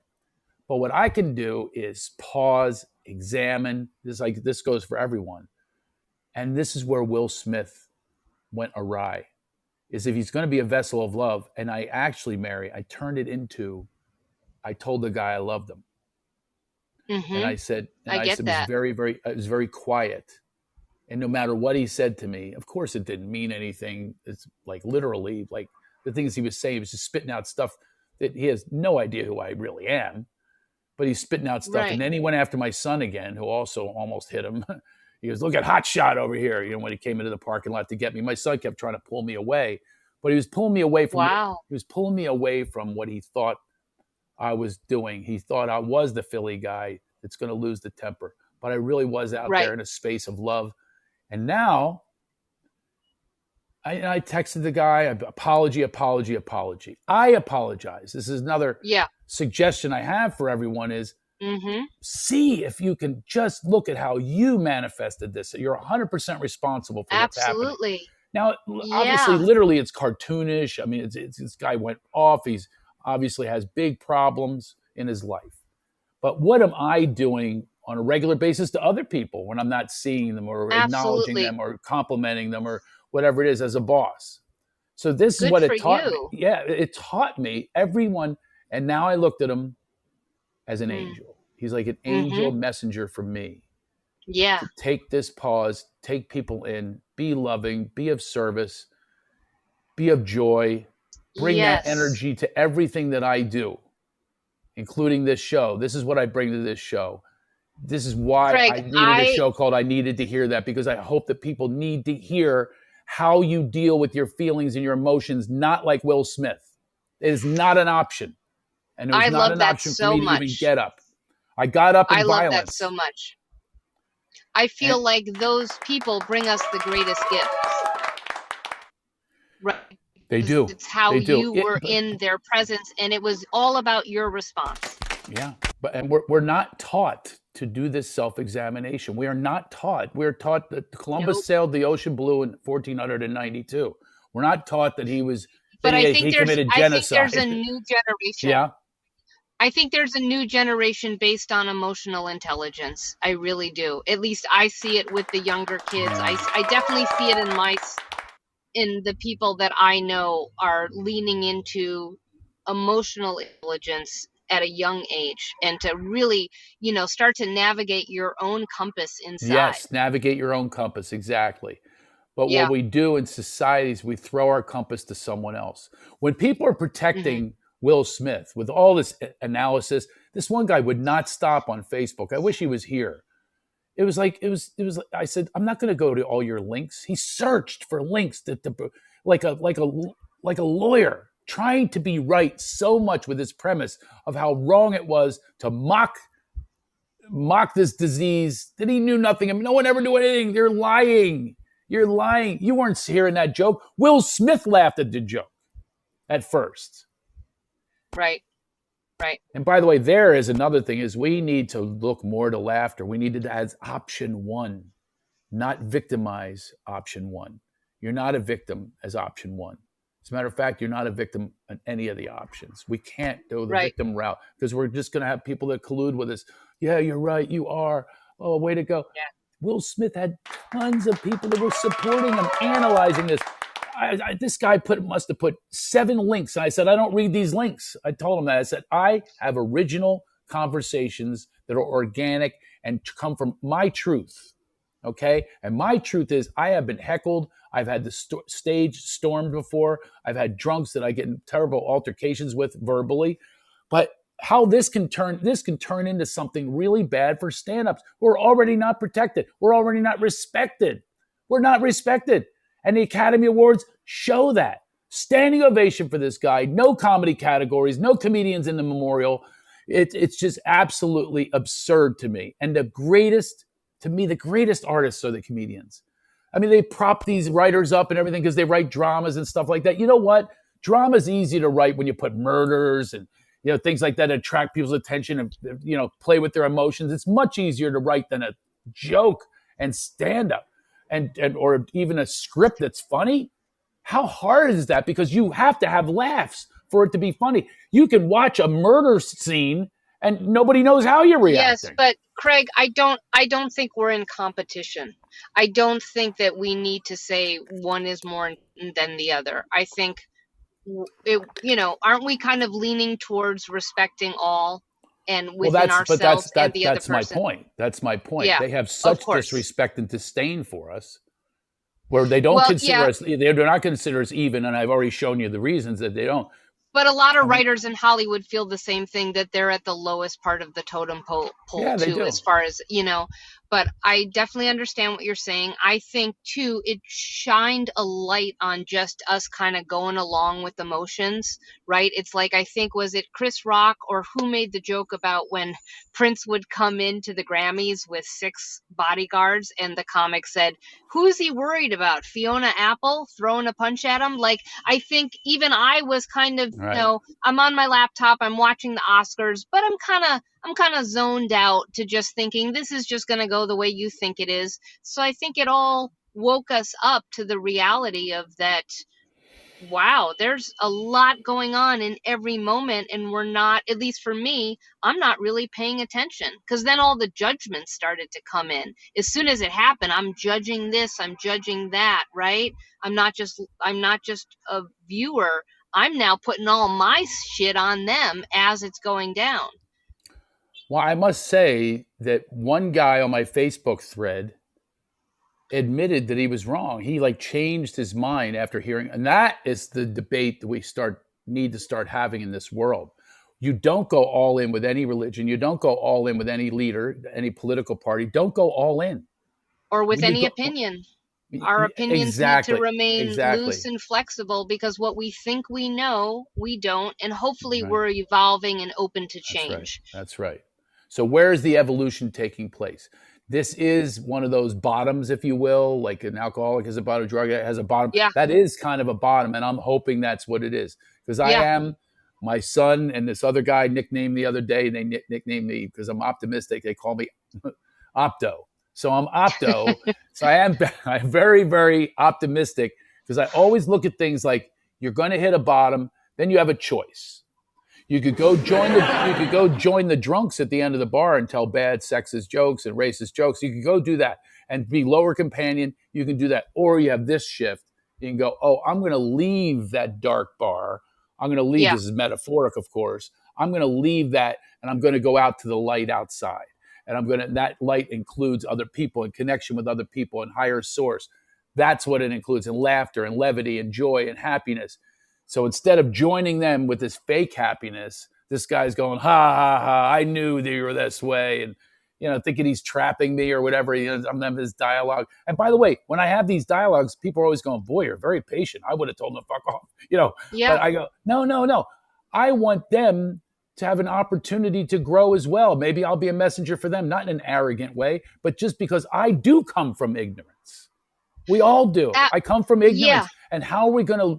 But what I can do is pause, examine. This goes for everyone, and this is where Will Smith went awry. Is if he's going to be a vessel of love, and I actually, Mary, I turned it into I told the guy I loved him, and Mm-hmm. I said, I get it was that. it was very quiet, and no matter what he said to me, of course it didn't mean anything. It's like literally, like the things he was saying, he was just spitting out stuff that he has no idea who I really am, but he's spitting out stuff. And Right. then he went after my son again, who also almost hit him. He goes, "Look at Hot Shot over here." When he came into the parking lot to get me, my son kept trying to pull me away, but he was pulling me away from Wow. what he thought I was doing. He thought I was the Philly guy that's going to lose the temper, but I really was out there Right. in a space of love. And now I texted the guy, apology. I apologize. This is another Yeah. suggestion I have for everyone is Mm-hmm. see if you can just look at how you manifested this. You're 100% responsible for what's happening. Absolutely. Now, obviously, Yeah. literally, it's cartoonish. I mean, this guy went off. He's obviously has big problems in his life. But what am I doing on a regular basis to other people when I'm not seeing them or acknowledging Absolutely. them or complimenting them or whatever it is as a boss? So this is Good what for it taught me. you. Yeah, it taught me everyone. And now I looked at him as an Mm. angel. He's like an Mm-hmm. angel messenger for me Yeah. to take this pause, take people in, be loving, be of service, be of joy, bring that Yes. energy to everything that I do, including this show. This is what I bring to this show. This is why Craig, I needed a I show called I Needed to Hear That, because I hope that people need to hear how you deal with your feelings and your emotions, not like Will Smith. It is not an option. And it was I not love an that option for so me to even much. get up. I got up I in love that so violence. much. I And feel like those people bring us the greatest gifts. Right. they Because do. it's how They do. you were in their presence and it was all about your response. Yeah. And we're not taught to do this self-examination. We are not taught. We're taught that Columbus Nope. sailed the ocean blue in 1492. We're not taught that But he committed I think there's genocide. a new generation. Yeah. I think there's a new generation based on emotional intelligence. I really do. At least I see it with the younger kids. Yeah. I definitely see it in the people that I know are leaning into emotional intelligence at a young age and to really, start to navigate your own compass inside. Yes, navigate your own compass, exactly. But what Yeah. we do in society is we throw our compass to someone else. When people are Hmm. protecting Will Smith with all this analysis, this one guy would not stop on Facebook. I wish he was here. I said, I'm not going to go to all your links. He searched for links like a lawyer trying to be right so much with his premise of how wrong it was to mock this disease that he knew nothing of. No one ever knew anything. You're lying. You're lying. You weren't hearing that joke. Will Smith laughed at the joke at first. Right. Right. And by the way, there is another thing is we need to look more to laughter. We need it as option one, not victimize option one. You're not a victim as option one. As a matter of fact, you're not a victim on any of the options. We can't do the Right. victim route because we're just going to have people that collude with us. Yeah, you're right. You are. Oh, way to go. Yeah. Will Smith had tons of people that were supporting him, analyzing this. This guy must have put 7 links. And I said, I don't read these links. I told him that. I said, I have original conversations that are organic and come from my truth. Okay. And my truth is I have been heckled. I've had the stage stormed before. I've had drunks that I get in terrible altercations with verbally. But how this can turn into something really bad for stand-ups. We're already not protected. We're already not respected. We're not respected. And the Academy Awards show that. Standing ovation for this guy. No comedy categories. No comedians in the memorial. It's just absolutely absurd to me. And the greatest artists are the comedians. I mean, they prop these writers up and everything because they write dramas and stuff like that. You know what? Drama's easy to write when you put murders and things like that attract people's attention and play with their emotions. It's much easier to write than a joke and stand up and or even a script that's funny. How hard is that? Because you have to have laughs for it to be funny. You can watch a murder scene and nobody knows how you're reacting. Yes, but Craig, I don't think we're in competition. I don't think that we need to say one is more than the other. I think aren't we kind of leaning towards respecting all and within ourselves and the other person? That's my point. Yeah, they have such disrespect and disdain for us, where they don't consider us. They do not consider us even, and I've already shown you the reasons that they don't. But a lot of writers in Hollywood feel the same thing, that they're at the lowest part of the totem pole too, as far as, but I definitely understand what you're saying. I think too, it shined a light on just us kind of going along with emotions, right? It's like, I think, was it Chris Rock or who made the joke about when Prince would come into the Grammys with 6 bodyguards and the comic said, who's he worried about? Fiona Apple throwing a punch at him? Like, I think even I was kind of, I'm on my laptop, I'm watching the Oscars, but I'm kind of zoned out to just thinking this is just going to go the way you think it is. So I think it all woke us up to the reality of that. Wow, there's a lot going on in every moment, and we're not, at least for me, I'm not really paying attention, because then all the judgments started to come in. As soon as it happened, I'm judging this, I'm judging that, right? I'm not just a viewer. I'm now putting all my shit on them as it's going down. Well, I must say that one guy on my Facebook thread admitted that he was wrong. He changed his mind after hearing, and that is the debate that we need to start having in this world. You don't go all in with any religion. You don't go all in with any leader, any political party. Don't go all in. Or with any opinion. Our opinions need to remain loose and flexible, because what we think we know, we don't. And hopefully we're evolving and open to change. That's right. So where is the evolution taking place? This is one of those bottoms, if you will, like an alcoholic is about a drug that has a bottom. Yeah. That is kind of a bottom, and I'm hoping that's what it is. Because I am, my son and this other guy nicknamed the other day, they nicknamed me because I'm optimistic. They call me Opto. So I'm Opto. So I'm very, very optimistic, because I always look at things like, you're going to hit a bottom, then you have a choice. You could go join the drunks at the end of the bar and tell bad sexist jokes and racist jokes. You could go do that and be lower companion. You can do that. Or you have this shift. You can go, oh, I'm going to leave that dark bar. I'm going to leave. This is metaphoric, of course. I'm going to leave that, and I'm going to go out to the light outside. And that light includes other people and connection with other people and higher source. That's what it includes, and laughter and levity and joy and happiness. So instead of joining them with this fake happiness, this guy's going, ha, ha, ha, I knew that you were this way. And, thinking he's trapping me or whatever. I'm having this dialogue. And by the way, when I have these dialogues, people are always going, boy, you're very patient. I would have told them to fuck off. But I go, no. I want them to have an opportunity to grow as well. Maybe I'll be a messenger for them, not in an arrogant way, but just because I do come from ignorance. We all do. I come from ignorance. Yeah. And how are we going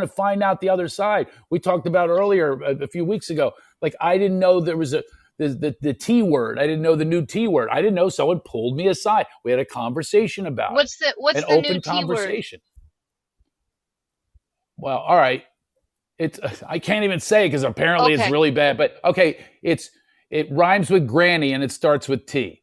to find out the other side? We talked about earlier a few weeks ago. I didn't know there was the T word. I didn't know the new T word. I didn't know. Someone pulled me aside. We had a conversation about what's the open new conversation. T word? Well, all right. I can't even say, because apparently it's really bad. But okay, it rhymes with granny and it starts with T.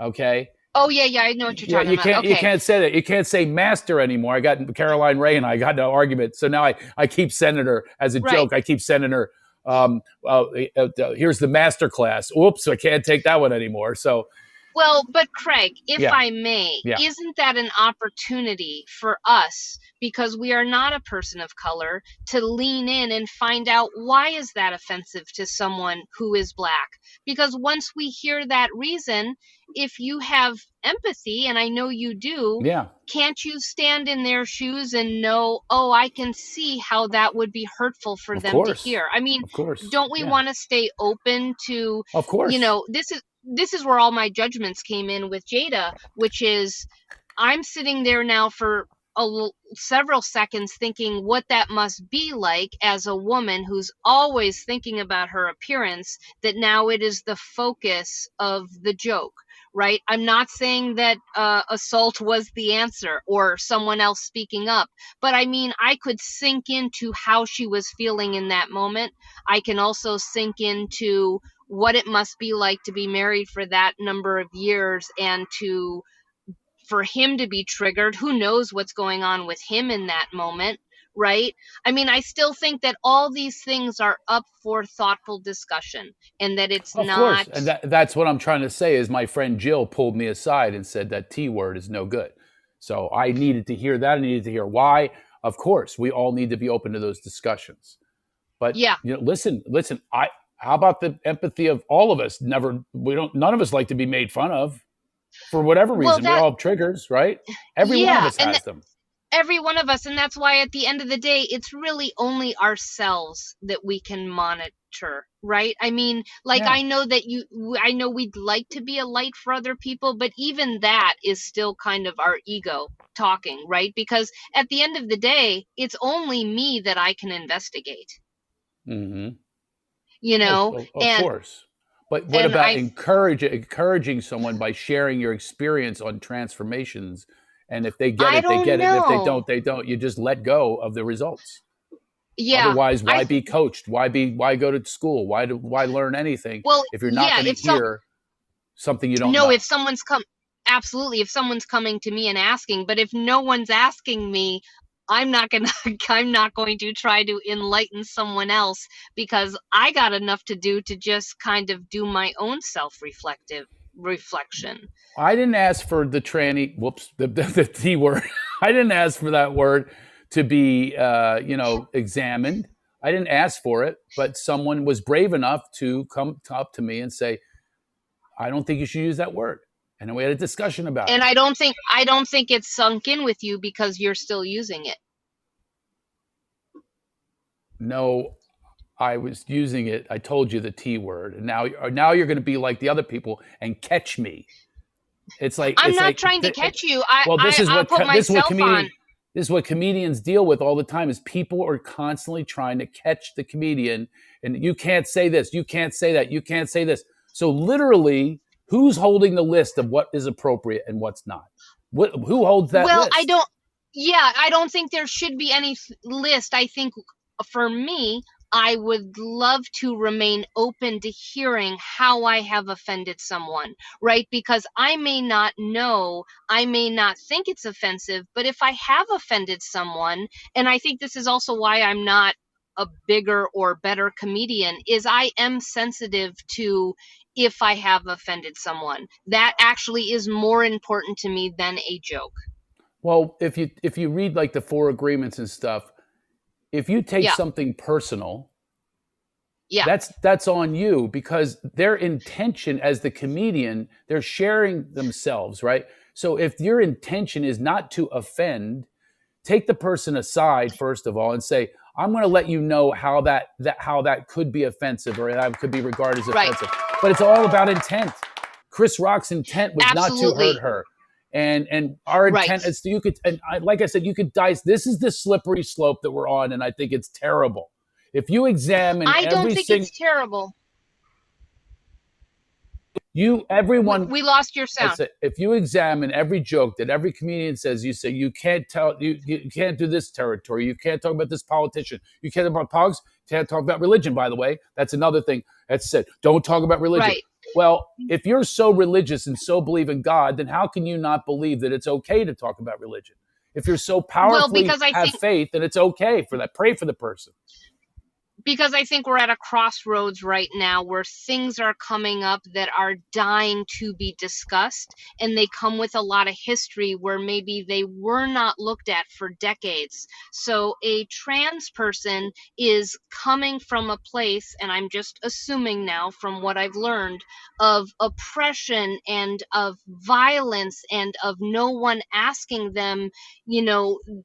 Okay, Oh yeah, I know what you're Yeah, talking about. you Okay. can't say that. You can't say master anymore. I got Caroline Ray and I got no argument. So now I keep sending her as a Right. joke. I keep sending her. Here's the master class. Oops, I can't take that one anymore. So Well, but Craig, if yeah, I may, yeah, isn't that an opportunity for us, because we are not a person of color, to lean in and find out why is that offensive to someone who is black? Because once we hear that reason, if you have empathy, and I know you do, yeah. can't you stand in their shoes and know, oh, I can see how that would be hurtful for Of them to course, hear? I mean, of course. don't we Yeah, want to stay open to, of course. this is where all my judgments came in with Jada, which is I'm sitting there now for several seconds thinking what that must be like as a woman who's always thinking about her appearance, that now it is the focus of the joke, right? I'm not saying that assault was the answer or someone else speaking up, but I mean, I could sink into how she was feeling in that moment. I can also sink into what it must be like to be married for that number of years, and to for him to be triggered. Who knows what's going on with him in that moment, right? I mean, I still think that all these things are up for thoughtful discussion, and that it's Of course. not. And that's what I'm trying to say is my friend Jill pulled me aside and said that T word is no good. So I needed to hear that. I needed to hear why. Of course, we all need to be open to those discussions. But Yeah. listen. How about the empathy of all of us? None of us like to be made fun of for whatever Well, reason. We that, all have triggers, right? Every one of yeah, us and has them. every one of us, and that's why at the end of the day it's really only ourselves that we can monitor, right? I mean, like, Yeah. I know we'd like to be a light for other people, but even that is still kind of our ego talking, right? Because at the end of the day it's only me that I can investigate, Mm-hmm. you know. Of and course. But what and about I encouraging someone by sharing your experience on transformations? And if they get I it, they don't get it. And if they know. don't, they don't. You just let go of the results. Yeah, Otherwise, I why be coached? Why go to school? Why learn anything well, if you're not yeah, going to if some hear something you don't no, know? if someone's come absolutely, if someone's coming to me and asking, but if no one's asking me, I'm not gonna I'm not going to try to enlighten someone else, because I got enough to do to just kind of do my own self-reflective reflection. I didn't ask for the tranny. Whoops, the T word. I didn't ask for that word to be, examined. I didn't ask for it, but someone was brave enough to come up to me and say, "I don't think you should use that word," and then we had a discussion about And it. I don't think it's sunk in with you because you're still using it. No, I was using it. I told you the T word, and now you're going to be like the other people and catch me. I'm It's not like trying to catch you. I well, I I'll put myself on. this is what comedians deal with all the time. Is people are constantly trying to catch the comedian, and you can't say this, you can't say that, you can't say this. So literally, who's holding the list of what is appropriate and what's not? Who holds that Well, I list? don't. Yeah, I don't think there should be any list. I think for me, I would love to remain open to hearing how I have offended someone, right? Because I may not know, I may not think it's offensive, but if I have offended someone, and I think this is also why I'm not a bigger or better comedian, is I am sensitive to if I have offended someone. That actually is more important to me than a joke. Well, if you read like the four agreements and stuff, if you take Yeah, something personal, yeah, that's on you because their intention as the comedian, they're sharing themselves, right? So if your intention is not to offend, take the person aside first of all and say, I'm going to let you know how that could be offensive or that could be regarded as right. offensive. But it's all about intent. Chris Rock's intent was not to hurt Absolutely. her. And our Right. intent is you could, like I said, you could dice. This is the slippery slope that we're on, and I think it's terrible. If you examine I don't every think single it's terrible. We, everyone, we lost your I sound. said, if you examine every joke that every comedian says, you say you can't you can't do this territory, you can't talk about this politician, you can't talk about politics, can't talk about religion. By the way, that's another thing that's said. Don't talk about religion. Right. Well, if you're so religious and so believe in God, then how can you not believe that it's okay to talk about religion? If you're so Well, powerfully because I have think faith, then it's okay for that. Pray for the person. we're at a crossroads right now where things are coming up that are dying to be discussed, and they come with a lot of history where maybe they were not looked at for decades. So a trans person is coming from a place, and I'm just assuming now from what I've learned, of oppression and of violence and of no one asking them,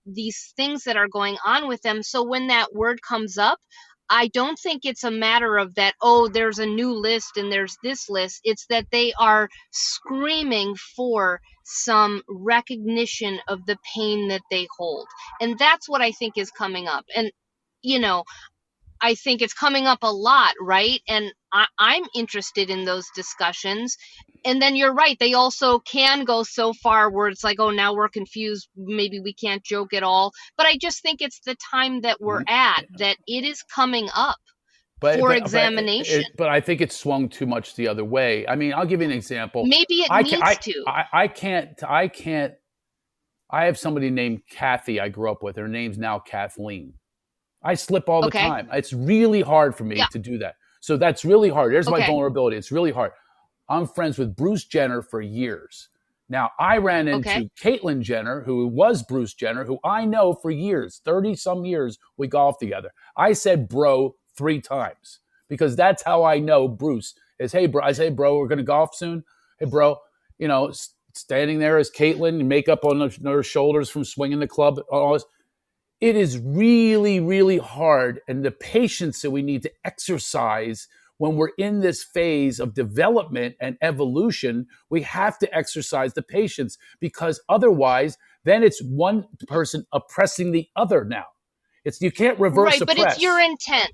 these things that are going on with them. So when that word comes up, I don't think it's a matter of that, oh, there's a new list and there's this list. It's that they are screaming for some recognition of the pain that they hold. And that's what I think is coming up. And, you know, I think it's coming up a lot, right? And I'm interested in those discussions. And then you're right, they also can go so far where it's like, oh, now we're confused. Maybe we can't joke at all. But I just think it's the time that we're at, that it is coming up But for but but examination. but I think it swung too much the other way. I mean, I'll give you an example. Maybe it I can needs to. I can't. I have somebody named Kathy I grew up with. Her name's now Kathleen. I slip all the Okay. time. It's really hard for me Yeah. to do that. So that's really hard. There's my Okay. vulnerability. It's really hard. I'm friends with Bruce Jenner for years. Now, I ran Okay. into Caitlyn Jenner, who was Bruce Jenner, who I know for years, 30 some years, we golfed together. I said bro 3 times because that's how I know Bruce is. Hey, bro. I say, bro, we're going to golf soon. Hey, bro, standing there as Caitlyn, makeup on her shoulders from swinging the club, all this. It is really, really hard. And the patience that we need to exercise when we're in this phase of development and evolution, we have to exercise the patience because otherwise, then it's one person oppressing the other now. You can't reverse Right, but it's your oppress. intent.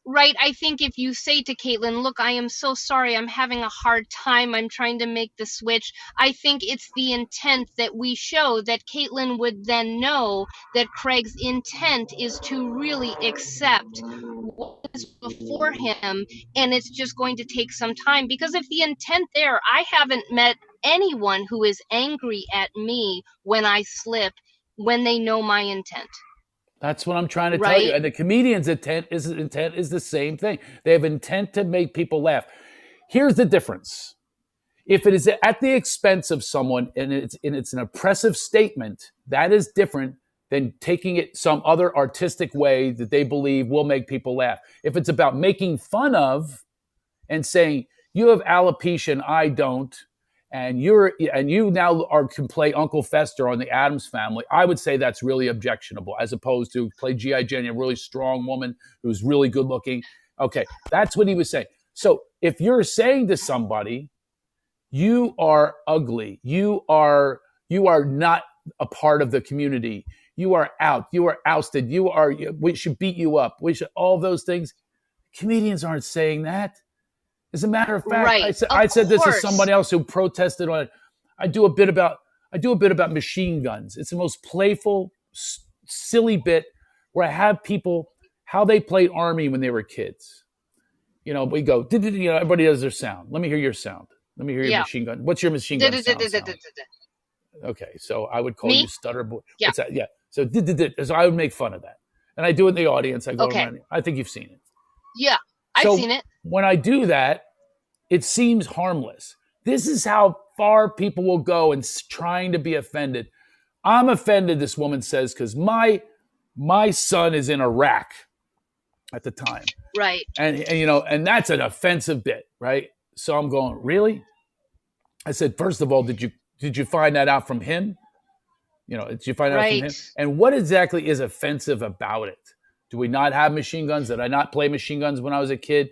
Right, I think if you say to Caitlin, look, I am so sorry, I'm having a hard time, I'm trying to make the switch, I think it's the intent that we show that Caitlin would then know that Craig's intent is to really accept what is before him, and it's just going to take some time. Because if the intent there, I haven't met anyone who is angry at me when I slip when they know my intent, That's what I'm trying to tell you. right? And the comedian's intent is the same thing. They have intent to make people laugh. Here's the difference. If it is at the expense of someone and it's an oppressive statement, that is different than taking it some other artistic way that they believe will make people laugh. If it's about making fun of and saying you have alopecia and I don't, and you now can play Uncle Fester on the Addams Family, I would say that's really objectionable, as opposed to play G.I. Jane, a really strong woman who's really good looking. Okay, that's what he was saying. So if you're saying to somebody, you are ugly, you are not a part of the community, you are out, you are ousted, we should beat you up, we should all those things. Comedians aren't saying that. As a matter of fact, Right, I of said this to somebody course. else who protested on it. I do a bit about machine guns. It's the most playful, silly bit where I have people how they played army when they were kids. We go, everybody does their sound. Let me hear your sound. Let me hear your Yeah. machine gun. What's your machine gun sound? Okay, so I would call Me? you stutter boy. Yeah. What's that? Yeah. So I would make fun of that, and I do it in the audience. I go Okay. around. I think you've seen it. Yeah. I've So seen it. when I do that, it seems harmless. This is how far people will go in trying to be offended. I'm offended, this woman says, because my son is in Iraq at the time, Right. and that's an offensive bit, right? So I'm going, really? I said, first of all, did you find that out from him? Did you find out from Right. him? And what exactly is offensive about it? Do we not have machine guns? Did I not play machine guns when I was a kid?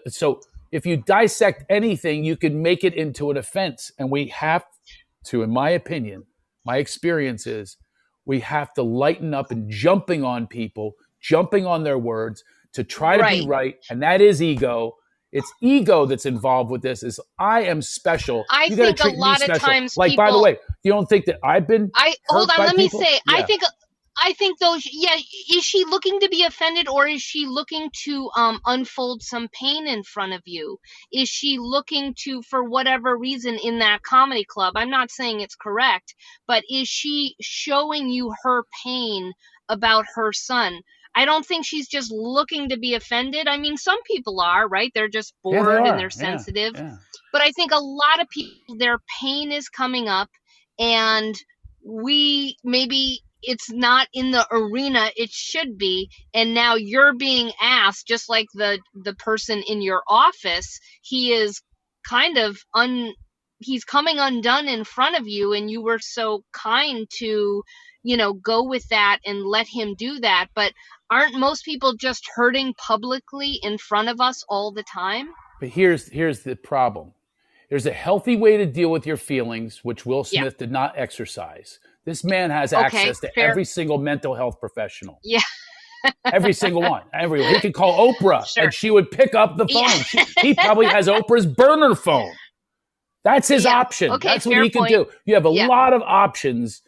So if you dissect anything, you can make it into an offense. And we have to, in my opinion, my experience is we have to lighten up and jumping on people, jumping on their words to try to be Right. right. And that is ego. It's ego that's involved with this. Is I am special. I You got to think a treat me lot of special. times Like, by the people way, you don't think that I've been hold hurt on, by let me people? say, Yeah. I think those, yeah, is she looking to be offended, or is she looking to unfold some pain in front of you? Is she looking to, for whatever reason, in that comedy club? I'm not saying it's correct, but is she showing you her pain about her son? I don't think she's just looking to be offended. I mean, some people are, right? They're just Yeah, they bored and they're are. Yeah, sensitive. yeah. But I think a lot of people, their pain is coming up, and we maybe it's not in the arena it should be, and now you're being asked, just like the person in your office. He is kind of he's coming undone in front of you, and you were so kind to, go with that and let him do that. But aren't most people just hurting publicly in front of us all the time? But here's the problem. There's a healthy way to deal with your feelings, which Will Yeah. Smith did not exercise. This man has Okay, access to fair. every single mental health professional. Yeah. Every single one. Everyone. He could call Oprah Sure. and she would pick up the phone. Yeah. He probably has Oprah's burner phone. That's his Yeah. option. Okay, That's what fair he can point. do. You have a Yeah. lot of options.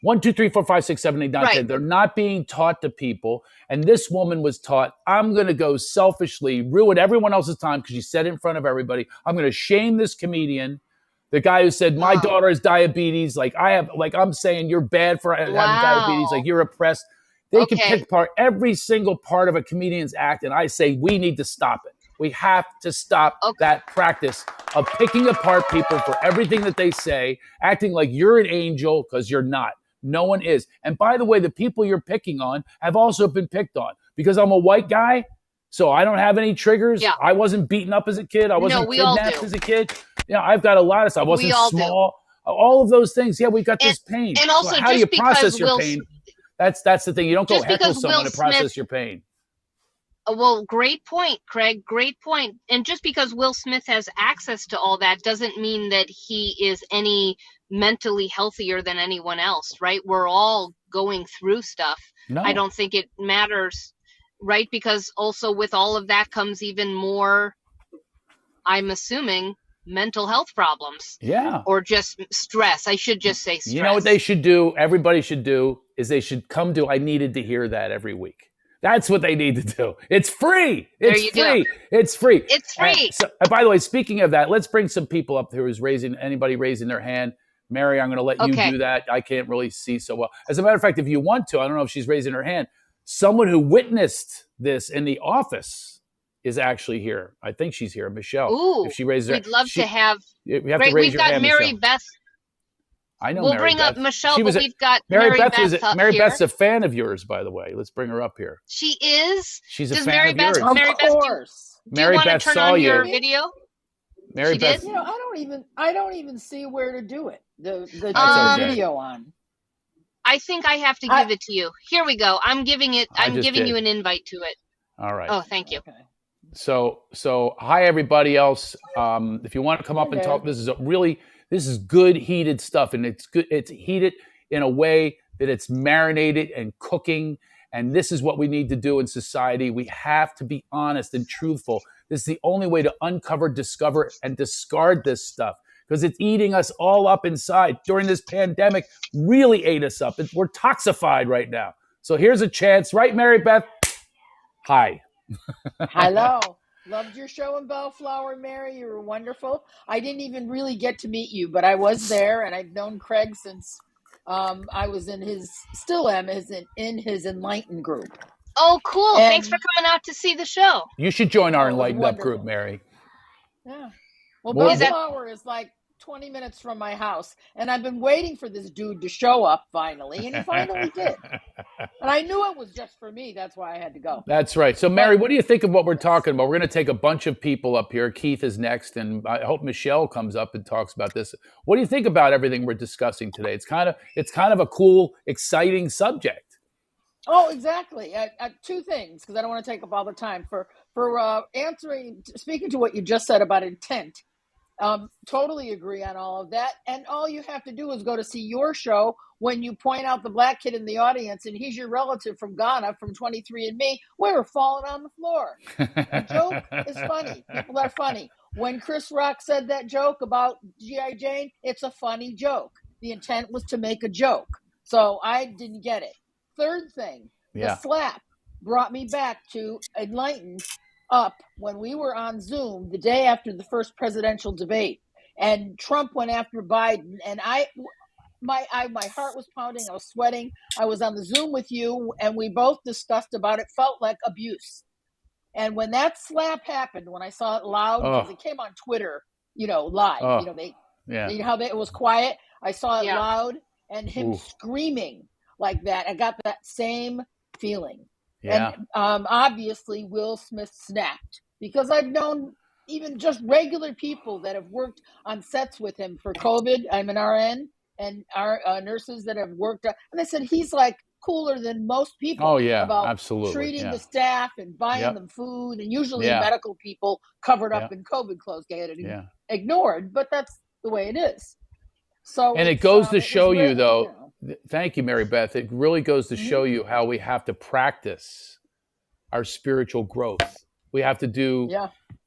1, 2, 3, 4, 5, 6, 7, 8, 9, 10. Right. They're not being taught to people. And this woman was taught, I'm going to go selfishly ruin everyone else's time because she said it in front of everybody. I'm going to shame this comedian. The guy who said, my daughter has diabetes. I'm saying you're bad for having diabetes. Like, you're oppressed. They can pick apart every single part of a comedian's act. And I say, we need to stop it. We have to stop that practice of picking apart people for everything that they say, acting like you're an angel because you're not. No one is. And by the way, the people you're picking on have also been picked on. Because I'm a white guy, so I don't have any triggers. Yeah. I wasn't beaten up as a kid. I wasn't we all kidnapped do. as a kid. I've got a lot of stuff. I wasn't We all small. All of those things. Yeah, we've got this pain. And also, so how do you process your Will pain? That's the thing. You don't go just heckle because someone Will to process Smith- your pain. Well, great point, Craig. Great point. And just because Will Smith has access to all that doesn't mean that he is any mentally healthier than anyone else, right? We're all going through stuff. No. I don't think it matters, right? Because also with all of that comes even more, I'm assuming, mental health problems. Yeah. Or just stress. I should just say stress. You know what they should do? Everybody should do is they should come to I Needed to Hear That every week. That's what they need to do. It's free. It's free. It's free. It's free. And by the way, speaking of that, let's bring some people up who is anybody raising their hand. Mary, I'm going to let you do that. I can't really see so well. As a matter of fact, if you want to, I don't know if she's raising her hand. Someone who witnessed this in the office is actually here. I think she's here, Michelle. Ooh, if she raises her, we'd love to have. We have to raise we've your got hand, Mary Michelle. Beth. I know. We'll Mary bring Beth. up Michelle, but we've got Mary Beth up Mary here. Beth's a fan of yours, by the way. Let's bring her up here. She is. She's a Does fan Mary of Beth? yours. Mary Of Beth, course. do you want to turn on your video? Mary She Beth. did? I don't even see where to do it. The okay. video on. I think I have to give it to you. Here we go. I'm giving it. I'm giving you an invite to it. All right. Oh, thank you. Okay. So hi everybody else. If you want to come up and talk, this is good heated stuff, and it's good. It's heated in a way that it's marinated and cooking, and this is what we need to do in society. We have to be honest and truthful. This is the only way to uncover, discover, and discard this stuff because it's eating us all up inside. During this pandemic, really ate us up. We're toxified right now. So here's a chance, right, Mary Beth? Hi. Hello. Loved your show in Bellflower, Mary. You were wonderful. I didn't even really get to meet you, but I was there, and I've known Craig since I was in still am, in his Enlightened group. Oh, cool. And thanks for coming out to see the show. You should join our Enlightened Up group, Mary. Yeah. Well, Bellflower is like 20 minutes from my house, and I've been waiting for this dude to show up finally, and he finally did. And I knew it was just for me. That's why I had to go. That's right. So, Mary, what do you think of what we're talking about? We're going to take a bunch of people up here. Keith is next, and I hope Michelle comes up and talks about this. What do you think about everything we're discussing today? It's kind of a cool, exciting subject. Oh, exactly. Two things, because I don't want to take up all the time for speaking to what you just said about intent. Totally agree on all of that. And all you have to do is go to see your show when you point out the black kid in the audience and he's your relative from Ghana from 23andMe. We were falling on the floor. The joke is funny. People are funny. When Chris Rock said that joke about G.I. Jane, it's a funny joke. The intent was to make a joke. So I didn't get it. Third thing, the Yeah. slap brought me back to Enlightened Up when we were on Zoom the day after the first presidential debate, and Trump went after Biden, and my heart was pounding. I was sweating. I was on the Zoom with you, and we both discussed about it. Felt like abuse. And when that slap happened, when I saw it loud, because it came on Twitter, live. It was quiet. I saw it loud, and him screaming like that. I got that same feeling. Yeah. And obviously, Will Smith snapped, because I've known even just regular people that have worked on sets with him for COVID. I'm an RN, and our nurses that have worked, and they said he's like cooler than most people. Oh yeah, about absolutely. treating the staff and buying them food, and usually Yeah. medical people covered up in COVID clothes get it ignored, but that's the way it is. So, and it goes to show you, though. Thank you, Mary Beth. It really goes to show you how we have to practice our spiritual growth. We have to do.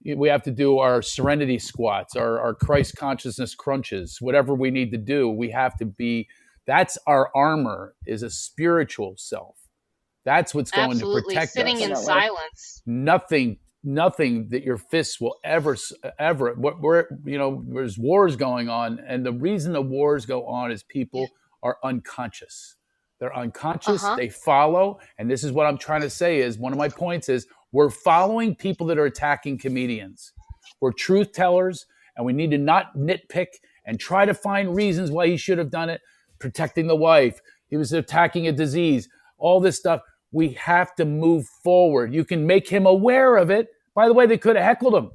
We have to do our serenity squats, our Christ consciousness crunches, whatever we need to do. We have to be. That's our armor, is a spiritual self. That's what's going to protect sitting us. in silence. Nothing that your fists will ever. There's wars going on, and the reason the wars go on is people are unconscious. They're unconscious. They follow, and this is what I'm trying to say. Is one of my points is we're following people that are attacking comedians. We're truth tellers, and we need to not nitpick and try to find reasons why he should have done it. Protecting the wife, he was attacking a disease, all this stuff. We have to move forward. You can make him aware of it. By the way, they could have heckled him.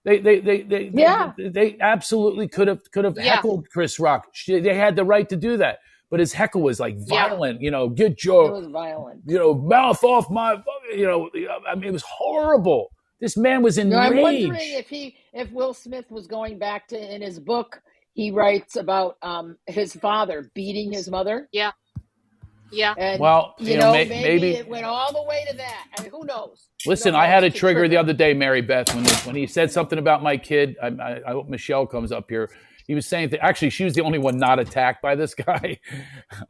They absolutely could have heckled Chris Rock. They had the right to do that. But his heckle was like violent, get your, it was violent. Mouth off my, I mean, it was horrible. This man was enraged. I'm wondering if Will Smith was going back to, in his book, he writes about his father beating his mother. Yeah. Yeah. And, well, maybe it went all the way to that. I mean, who knows? Listen, I had a trigger the other day, Mary Beth, when he said something about my kid. I hope Michelle comes up here. He was saying that actually she was the only one not attacked by this guy.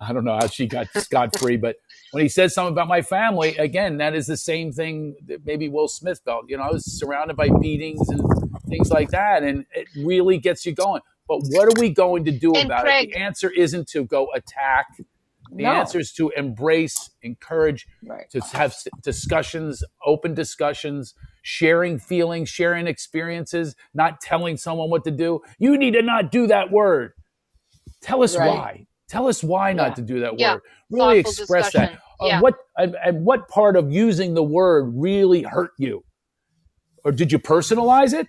I don't know how she got scot-free, but when he said something about my family, again, that is the same thing that maybe Will Smith felt. I was surrounded by beatings and things like that, and it really gets you going. But what are we going to do about it? The answer isn't to go attack. The answer is to embrace, encourage, to have discussions, open discussions, sharing feelings, sharing experiences, not telling someone what to do. You need to not do that word. Tell us why. Tell us why not to do that word. Really thoughtful express discussion. that. What part of using the word really hurt you? Or did you personalize it?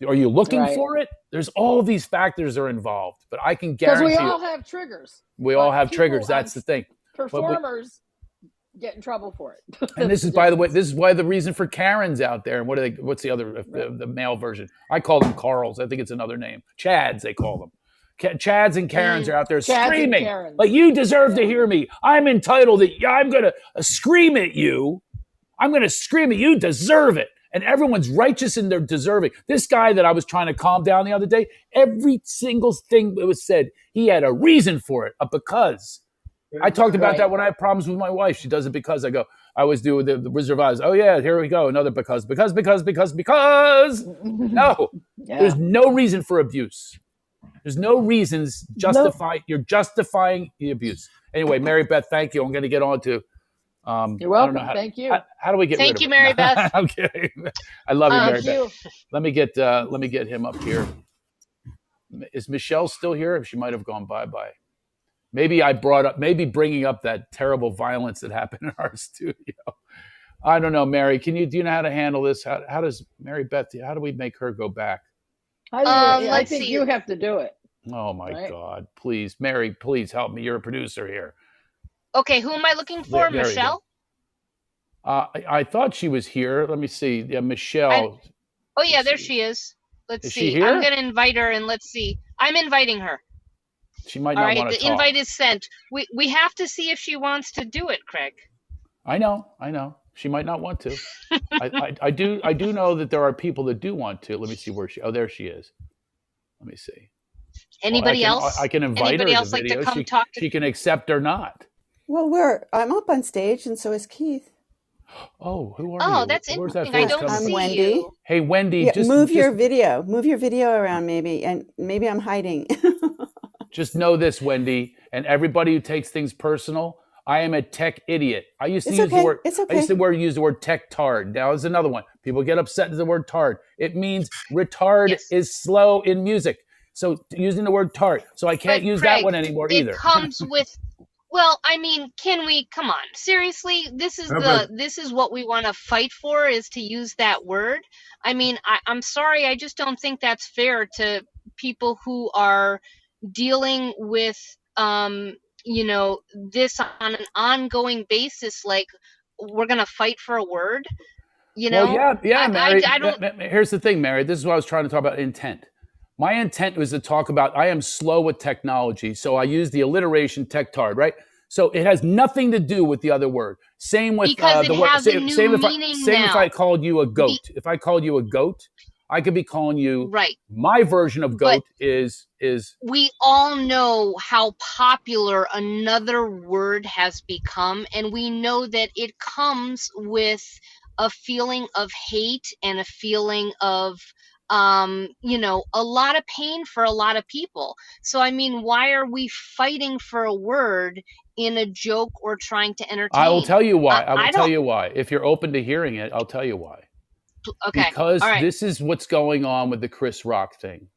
Are you looking for it? There's all of these factors are involved, but I can guarantee because we all have triggers. We all have triggers. That's the thing. Performers get in trouble for it. And this is, by the way, this is why the reason for Karens out there. And what's the other, the male version? I call them Carls. I think it's another name. Chads, they call them. Chads and Karens are out there screaming. Like, you deserve to hear me. I'm entitled. I'm going to scream at you. I'm going to scream at you. You deserve it. And everyone's righteous in their deserving. This guy that I was trying to calm down the other day, every single thing that was said, he had a reason for it, a because. I talked about that when I have problems with my wife. She does it because. I always do the Wizard of Oz. Oh, yeah, here we go. Another because. No, there's no reason for abuse. There's no reasons you're justifying the abuse. Anyway, Mary Beth, thank you. I'm going to get on to. You're welcome. Thank you. How do we get? Thank you, Mary Beth. I'm kidding. I love you, Mary Beth. Let me get him up here. Is Michelle still here? She might have gone bye. Maybe bringing up that terrible violence that happened in our studio. I don't know, Mary. Do you know how to handle this? How does Mary Beth? How do we make her go back? I think you have to do it. Oh my God! Please, Mary, please help me. You're a producer here. Okay, who am I looking for? Michelle? I thought she was here. Let me see. Yeah, Michelle. There she is. Let's see. She here? I'm going to invite her, and let's see. I'm inviting her. She might not want to talk. The invite is sent. We have to see if she wants to do it, Craig. I know. She might not want to. I do know that there are people that do want to. Let me see where she. Oh, there she is. Let me see. Anybody else? I can invite her to like video. to come talk to? She can accept or not. Well, I'm up on stage, and so is Keith. Oh, who are Oh, you? that's Where's that interesting. I voice Yeah, don't coming I'm from? see Wendy. you. Hey, Wendy, Yeah, just move your video around, maybe, and maybe I'm hiding. just know this, Wendy, and everybody who takes things personal. I am a tech idiot. I used to It's use the okay. word. It's I used okay. to use the word tech tard. Now there's another one. People get upset at the word tard. It means retard Yes. is slow in music. So using the word tard. So I But can't use that Craig, one anymore it either. comes with, well, I mean, can we come on? Seriously, How about this is what we want to fight for, is to use that word. I mean, I'm sorry, I just don't think that's fair to people who are dealing with you know, this on an ongoing basis, like we're going to fight for a word, you Well, know? yeah, Mary. I don't. Here's the thing, Mary. This is what I was trying to talk about intent. My intent was to talk about I am slow with technology, so I use the alliteration tectard, right? So it has nothing to do with the other word. Same with Because it the word. has a new meaning Same if I now. called you a Be, goat. If I called you a goat, I could be calling you. right. My version of But goat is. we all know how popular another word has become, and we know that it comes with a feeling of hate and a feeling of you know, a lot of pain for a lot of people. So I mean, why are we fighting for a word in a joke or trying to I will entertain? tell you why. I will I tell don't. you why. If you're open to hearing it, I'll tell you why. Okay, all Because right, this is what's going on with the Chris Rock thing.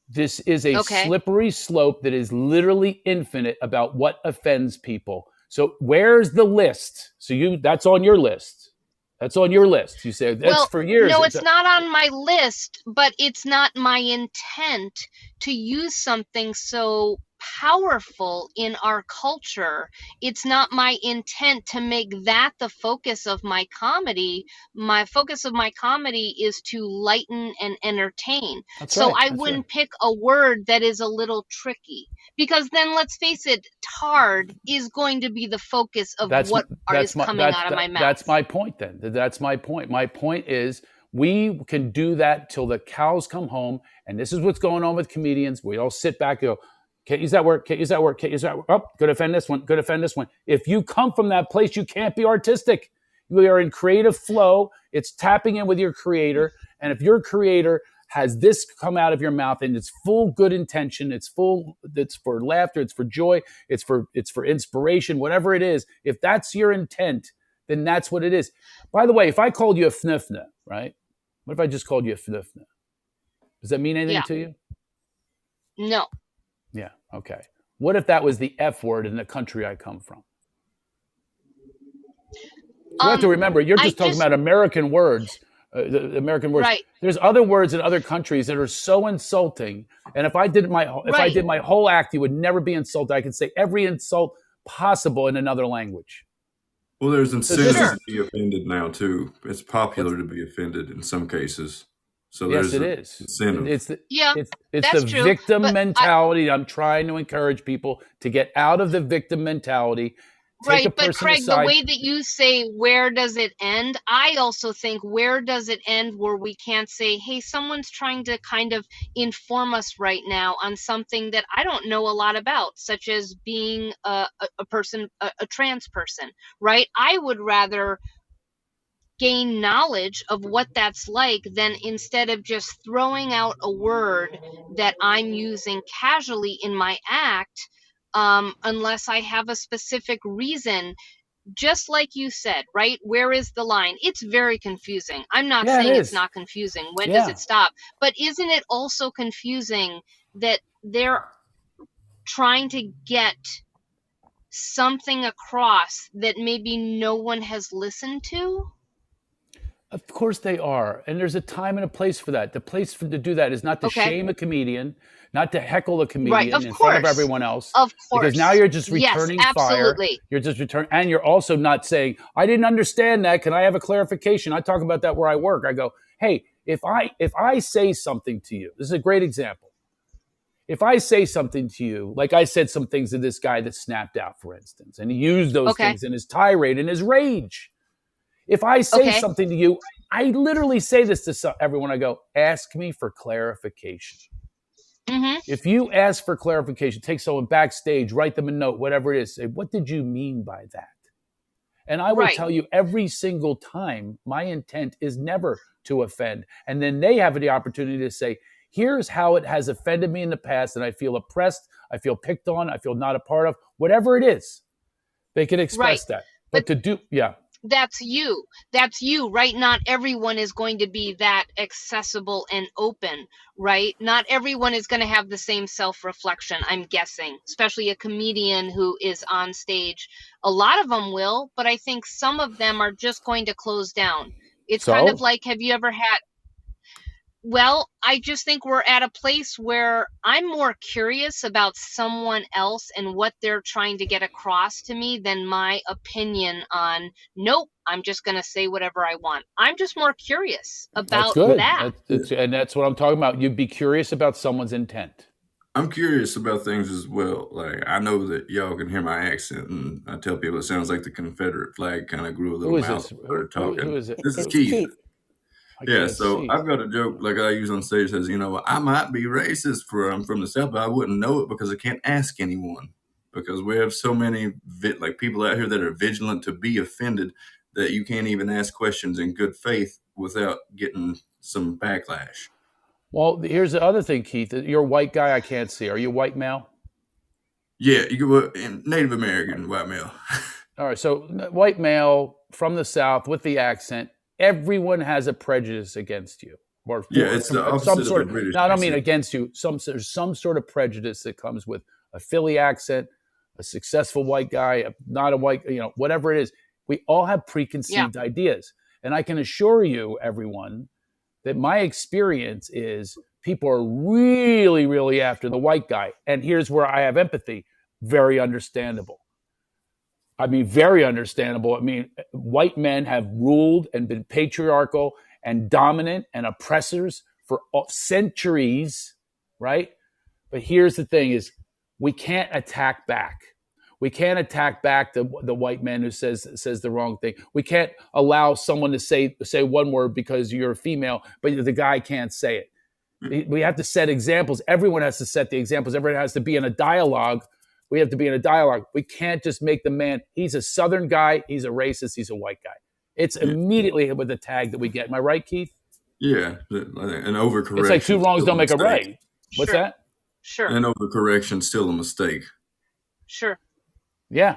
This is a okay. slippery slope that is literally infinite about what offends people. So where's the list? So that's on your list. That's on your list. You say that's Well, for years. no, it's not on my list, but it's not my intent to use something so powerful in our culture. It's not my intent to make that the focus of my comedy. My focus of my comedy is to lighten and entertain. That's So right. I That's right. wouldn't pick a word that is a little tricky, because then let's face it, tard is going to be the focus of That's what is that's my coming out of my that's mouth. my point. Then that's my point. My point is we can do that till the cows come home, and this is what's going on with comedians. We all sit back and go, "Can't use that word. Can't use that word. Can't use that word. Oh, good offend this one. Good offend this one." If you come from that place, you can't be artistic. You are in creative flow. It's tapping in with your creator, and if your creator has this come out of your mouth and it's full good intention, it's for laughter, it's for joy, it's for inspiration, whatever it is. If that's your intent, then that's what it is. By the way, if I called you a fnifna, right? What if I just called you a fnifna? Does that mean anything Yeah, to you? no. Yeah. Okay. What if that was the F word in the country I come from? So we have to remember, you're I just talking just about American words, the American words. right, There's other words in other countries that are so insulting. And if I did right. my whole act, you would never be insulted. I could say every insult possible in another language. well, there's So incentive Sure. to be offended now too. It's what's popular to be offended in some cases, so yes, there's it an is. incentive. Yeah, It's the that's true. victim But I mentality. I'm trying to encourage people to get out of the victim mentality. Take a right, but person Craig, the aside. way that you say where does it end? I also think where does it end where we can't say, hey, someone's trying to kind of inform us right now on something that I don't know a lot about, such as being a person, a trans person, right? I would rather gain knowledge of what that's like, then instead of just throwing out a word that I'm using casually in my act, unless I have a specific reason, just like you said, right? Where is the line? It's very confusing. I'm not Yeah, it saying it's is. not confusing. When does Yeah. it stop? But isn't it also confusing that they're trying to get something across that maybe no one has listened to? Of course they are. And there's a time and a place for that. The place to do that is not to Okay. shame a comedian, not to heckle a Right. comedian in front of everyone else, Of because now course. you're just Yes, returning fire. absolutely. You're just returning, and you're also not saying, I didn't understand that. Can I have a clarification? I talk about that where I work. I go, hey, if I say something to you, this is a great example. If I say something to you, like I said some things to this guy that snapped out, for instance, and he used those Okay. things in his tirade and his rage. If I say Okay. something to you, I literally say this to everyone. I go, ask me for clarification. If you ask for clarification, take someone backstage, write them a note, whatever it is, say, what did you mean by that? And I will Right. tell you every single time, my intent is never to offend. And then they have the opportunity to say, here's how it has offended me in the past, and I feel oppressed, I feel picked on, I feel not a part of, whatever it is. They can express that. But to do, that's you, right? Not everyone is going to be that accessible and open, right? Not everyone is going to have the same self-reflection, I'm guessing, especially a comedian who is on stage. A lot of them will, but I think some of them are just going to close down. It's kind of like, have you ever had, well, I just think we're at a place where I'm more curious about someone else and what they're trying to get across to me than my opinion on, nope, I'm just going to say whatever I want. I'm just more curious about that. And that's what I'm talking about. You'd be curious about someone's intent. I'm curious about things as well. Like, I know that y'all can hear my accent, and I tell people it sounds like the Confederate flag kind of grew a little mouth. Who is it? This is Keith. Yeah, so I've got a joke like I use on stage says, I might be racist I'm from the South, but I wouldn't know it because I can't ask anyone. Because we have so many people out here that are vigilant to be offended that you can't even ask questions in good faith without getting some backlash. Well, here's the other thing, Keith. You're a white guy I can't see. Are you white male? Yeah, Native American white male. All right, so white male from the South with the accent. Everyone has a prejudice against you. It's the opposite of the British accent. I don't mean against you. There's some sort of prejudice that comes with a Philly accent, a successful white guy, not a white, whatever it is. We all have preconceived ideas. And I can assure you, everyone, that my experience is people are really, really after the white guy. And here's where I have empathy. Very understandable. I mean, very understandable. I mean, white men have ruled and been patriarchal and dominant and oppressors for centuries, right? But here's the thing is we can't attack back. We can't attack back the white man who says the wrong thing. We can't allow someone to say one word because you're a female, but the guy can't say it. We have to set examples. Everyone has to set the examples. Everyone has to be in a dialogue. We have to be in a dialogue. We can't just make the man, he's a Southern guy, he's a racist, he's a white guy. It's immediately with the tag that we get. Am I right, Keith? Yeah, an overcorrection. It's like two wrongs don't make a right. What's that? Sure. An overcorrection's still a mistake. Sure. Yeah.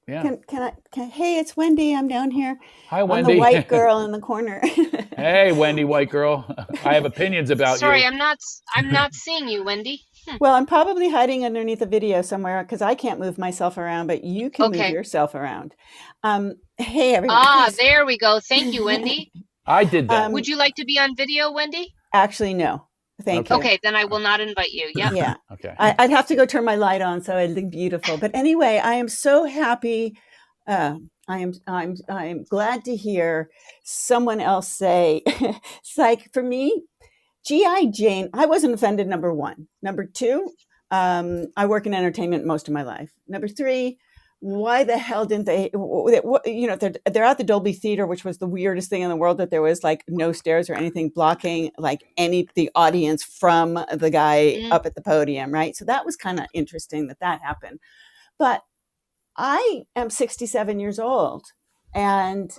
Can I? Hey, it's Wendy. I'm down here. Hi, Wendy. I'm the white girl in the corner. Hey, Wendy, white girl. I have opinions about you. Sorry, I'm not seeing you, Wendy. Well, I'm probably hiding underneath a video somewhere because I can't move myself around, but you can move yourself around. Hey, everyone. There we go. Thank you, Wendy. I did that. Would you like to be on video, Wendy? Actually, no. Thank you. Okay, then I will not invite you. Yep. Yeah. Okay. I'd have to go turn my light on, so it'd look beautiful. But anyway, I am so happy. I'm glad to hear someone else say, it's like for me, G.I. Jane, I wasn't offended, number one. Number two, I work in entertainment most of my life. Number three, why the hell didn't they, they're at the Dolby Theater, which was the weirdest thing in the world, that there was like no stairs or anything blocking like the audience from the guy up at the podium, right? So that was kind of interesting that happened. But I am 67 years old, and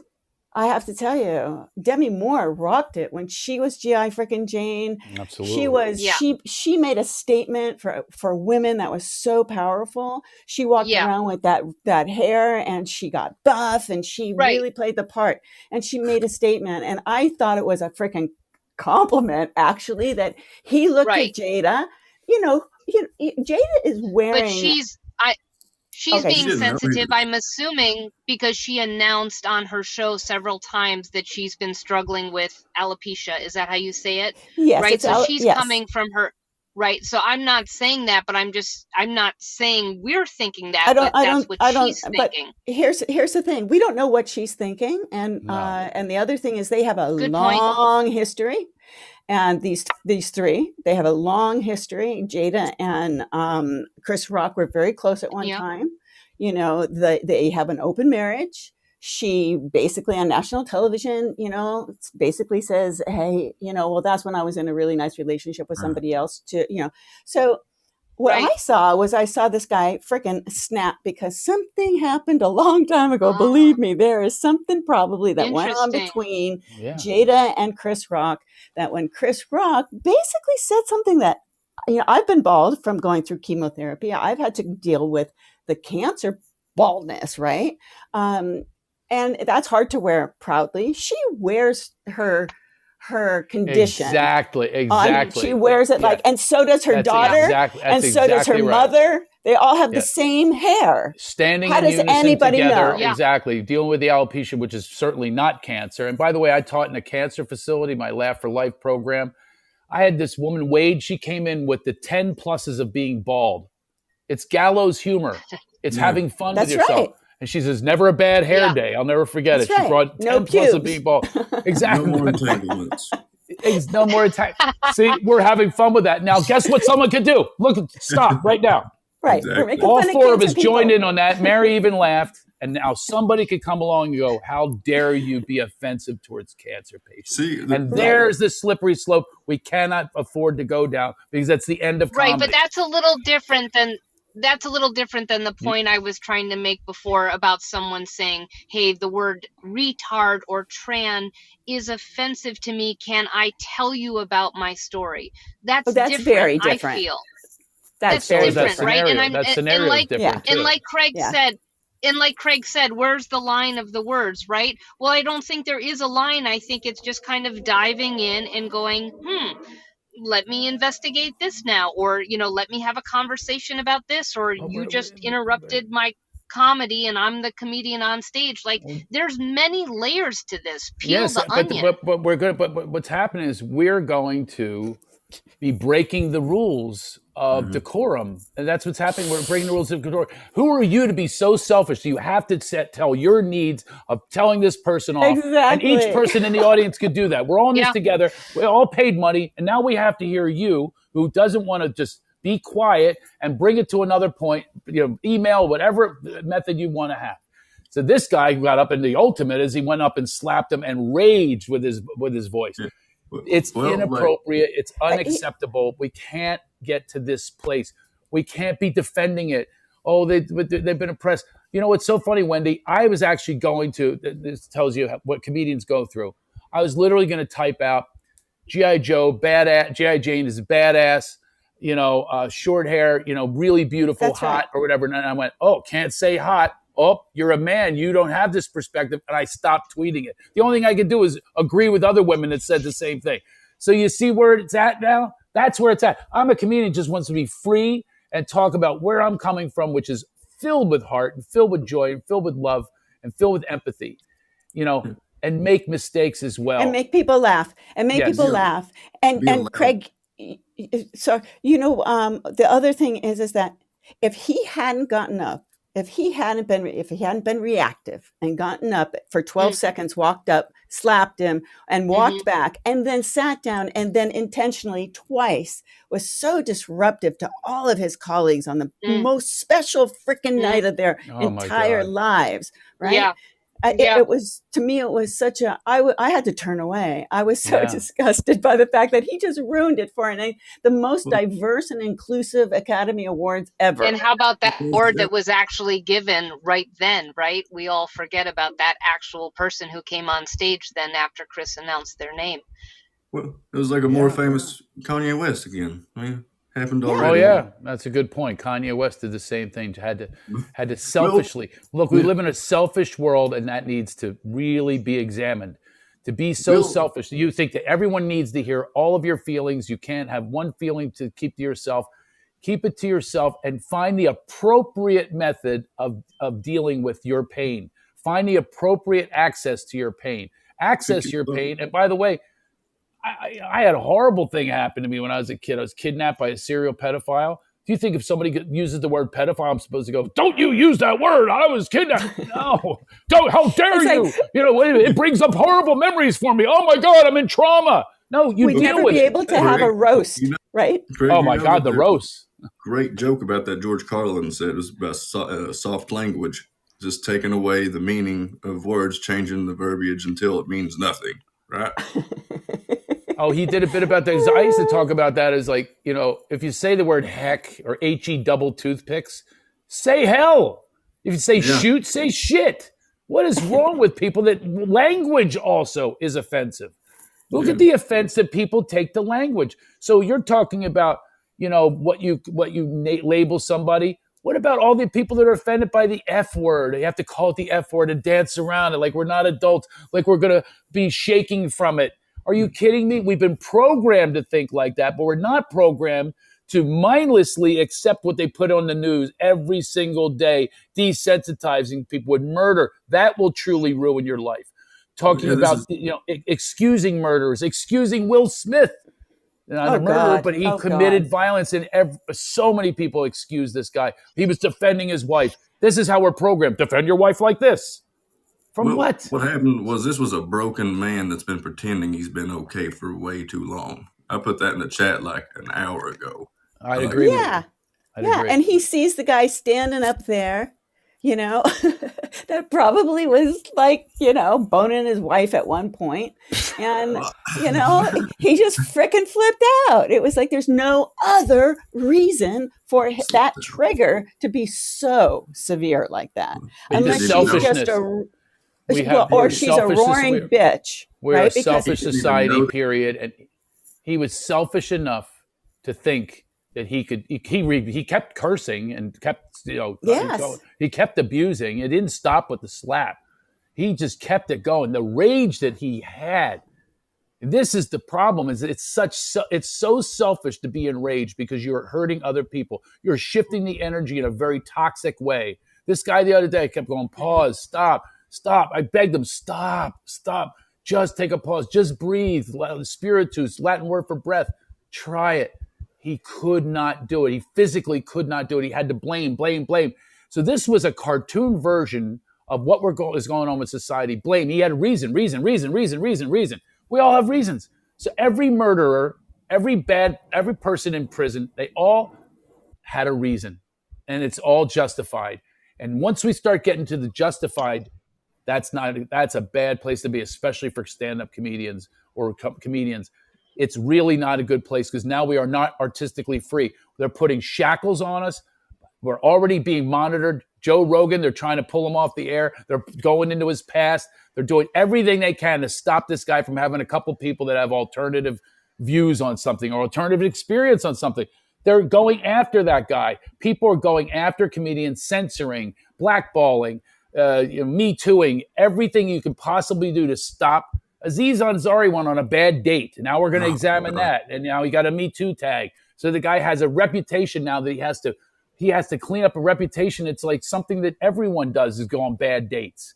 I have to tell you, Demi Moore rocked it when she was G.I. frickin' Jane. Absolutely. She was, she made a statement for women that was so powerful. She walked around with that hair, and she got buff, and she really played the part, and she made a statement. And I thought it was a frickin' compliment, actually, that he looked at Jada. Jada is wearing. But she's being sensitive, I'm assuming, because she announced on her show several times that she's been struggling with alopecia. Is that how you say it? Yes. Right. So she's coming from her. Right. So I'm not saying that, but I'm not saying we're thinking that, but that's what she's thinking. But here's the thing. We don't know what she's thinking. And the other thing is they have a long history. And these three, they have a long history. Jada and Chris Rock were very close at one time. They have an open marriage. she basically on national television, basically says, hey, well, that's when I was in a really nice relationship with somebody else too, So what Right. I saw this guy freaking snap because something happened a long time ago. Believe me, there is something probably that went on between Jada and Chris Rock, that when Chris Rock basically said something that, I've been bald from going through chemotherapy. I've had to deal with the cancer baldness, right? And that's hard to wear proudly. She wears her condition. Exactly. She wears it and so does her daughter. And so does her mother. They all have the same hair. Standing How in does unison anybody together. know? Exactly. Dealing with the alopecia, which is certainly not cancer. And by the way, I taught in a cancer facility, my Laugh for Life program. I had this woman, Wade, she came in with the 10 pluses of being bald. It's gallows humor. It's having fun with yourself. Right. And she says, never a bad hair day. I'll never forget it. She brought 10 plus of being bald. Exactly. No more entanglements. No more attack. See, we're having fun with that. Now, guess what someone could do? Look, stop right now. Right. Exactly. All four of us joined in on that. Mary even laughed. And now somebody could come along and go, how dare you be offensive towards cancer patients? There's the slippery slope we cannot afford to go down because that's the end of comedy. Right, but that's a little different than the point I was trying to make before about someone saying, hey, the word retard or tran is offensive to me. Can I tell you about my story? That's different, very different. I feel. That's very different, right? And like Craig said, where's the line of the words, right? Well, I don't think there is a line. I think it's just kind of diving in and going, let me investigate this now, or, let me have a conversation about this, or you just interrupted my comedy and I'm the comedian on stage. Like, there's many layers to this. Peel the onion. But we're good. But what's happening is we're going to be breaking the rules of decorum. And that's what's happening. We're breaking the rules of decorum. Who are you to be so selfish? You have to tell your needs of telling this person off. Exactly. And each person in the audience could do that. We're all in this together. We all paid money. And now we have to hear you, who doesn't want to just be quiet and bring it to another point, email, whatever method you want to have. So this guy got up, and the ultimate is he went up and slapped him and raged with his voice. Yeah. It's inappropriate. It's unacceptable. We can't get to this place. We can't be defending it. Oh, they've been oppressed. It's so funny, Wendy. I was actually going to, this tells you what comedians go through. I was literally going to type out G.I. Joe, badass. G.I. Jane is badass, short hair, really beautiful, That's hot, right. or whatever. And I went, oh, can't say hot. Oh, you're a man. You don't have this perspective. And I stopped tweeting it. The only thing I could do is agree with other women that said the same thing. So you see where it's at now? That's where it's at. I'm a comedian who just wants to be free and talk about where I'm coming from, which is filled with heart and filled with joy and filled with love and filled with empathy, and make mistakes as well. And make people laugh. And Craig, so, the other thing is that if he hadn't gotten up, if he hadn't been reactive and gotten up for 12 seconds, walked up, slapped him and walked back and then sat down and then intentionally twice was so disruptive to all of his colleagues on the most special freaking night of their entire lives. Right. Yeah. It was, to me, it was such I had to turn away. I was so disgusted by the fact that he just ruined it for the most diverse and inclusive Academy Awards ever. And how about that award that was actually given right then, right? We all forget about that actual person who came on stage then after Chris announced their name. Well, it was like a more famous Kanye West again. Happened already. Oh yeah, that's a good point. Kanye West did the same thing. Had to selfishly look. We live in a selfish world, and that needs to really be examined. To be so selfish, you think that everyone needs to hear all of your feelings. You can't have one feeling to keep to yourself. Keep it to yourself, and find the appropriate method of dealing with your pain. Find the appropriate access to your pain. Access your pain, and by the way, I had a horrible thing happen to me when I was a kid. I was kidnapped by a serial pedophile. Do you think if somebody uses the word pedophile, I'm supposed to go, don't you use that word? I was kidnapped. No, don't. How dare you? It brings up horrible memories for me. Oh my God, I'm in trauma. No, you we'd never be able to have a roast, right? Craig, oh my God, the roast. Great joke about that George Carlin said it was about soft language. just taking away the meaning of words, changing the verbiage until it means nothing, right? Oh, he did a bit about this. I used to talk about that as like, if you say the word heck or HE double toothpicks, say hell. If you say shoot, say shit. What is wrong with people that language also is offensive? Look at the offense that people take to language. So you're talking about, what you label somebody. What about all the people that are offended by the F word? You have to call it the F word and dance around it like we're not adults, like we're going to be shaking from it. Are you kidding me? We've been programmed to think like that, but we're not programmed to mindlessly accept what they put on the news every single day, desensitizing people with murder. That will truly ruin your life. Talking about, excusing murderers, excusing Will Smith, not a murderer, but he committed violence, and so many people excuse this guy. He was defending his wife. This is how we're programmed. Defend your wife like this. From what? What happened was this was a broken man that's been pretending he's been okay for way too long. I put that in the chat like an hour ago. I agree. Yeah. And he sees the guy standing up there, that probably was like, boning his wife at one point. And, he just frickin' flipped out. It was like there's no other reason for that trigger to be so severe like that. Unless she's just she's a roaring bitch. We're a selfish society, period. And he was selfish enough to think that he could. He kept cursing and kept, he kept abusing. It didn't stop with the slap. He just kept it going. The rage that he had. This is the problem. Is it's so selfish to be enraged because you're hurting other people. You're shifting the energy in a very toxic way. This guy the other day kept going, pause, stop. I begged him, stop. Just take a pause. Just breathe. Spiritus, Latin word for breath. Try it. He could not do it. He physically could not do it. He had to blame. So this was a cartoon version of what is going on with society. Blame. He had reason. We all have reasons. So every murderer, every person in prison, they all had a reason. And it's all justified. And once we start getting to the justified, that's a bad place to be, especially for stand-up comedians or comedians. It's really not a good place because now we are not artistically free. They're putting shackles on us. We're already being monitored. Joe Rogan, they're trying to pull him off the air. They're going into his past. They're doing everything they can to stop this guy from having a couple people that have alternative views on something or alternative experience on something. They're going after that guy. People are going after comedians, censoring, blackballing, Me Tooing, everything you can possibly do to stop. Aziz Ansari went on a bad date. Now we're going to examine that. And now he got a Me Too tag. So the guy has a reputation now that he has to clean up a reputation. It's like something that everyone does is go on bad dates.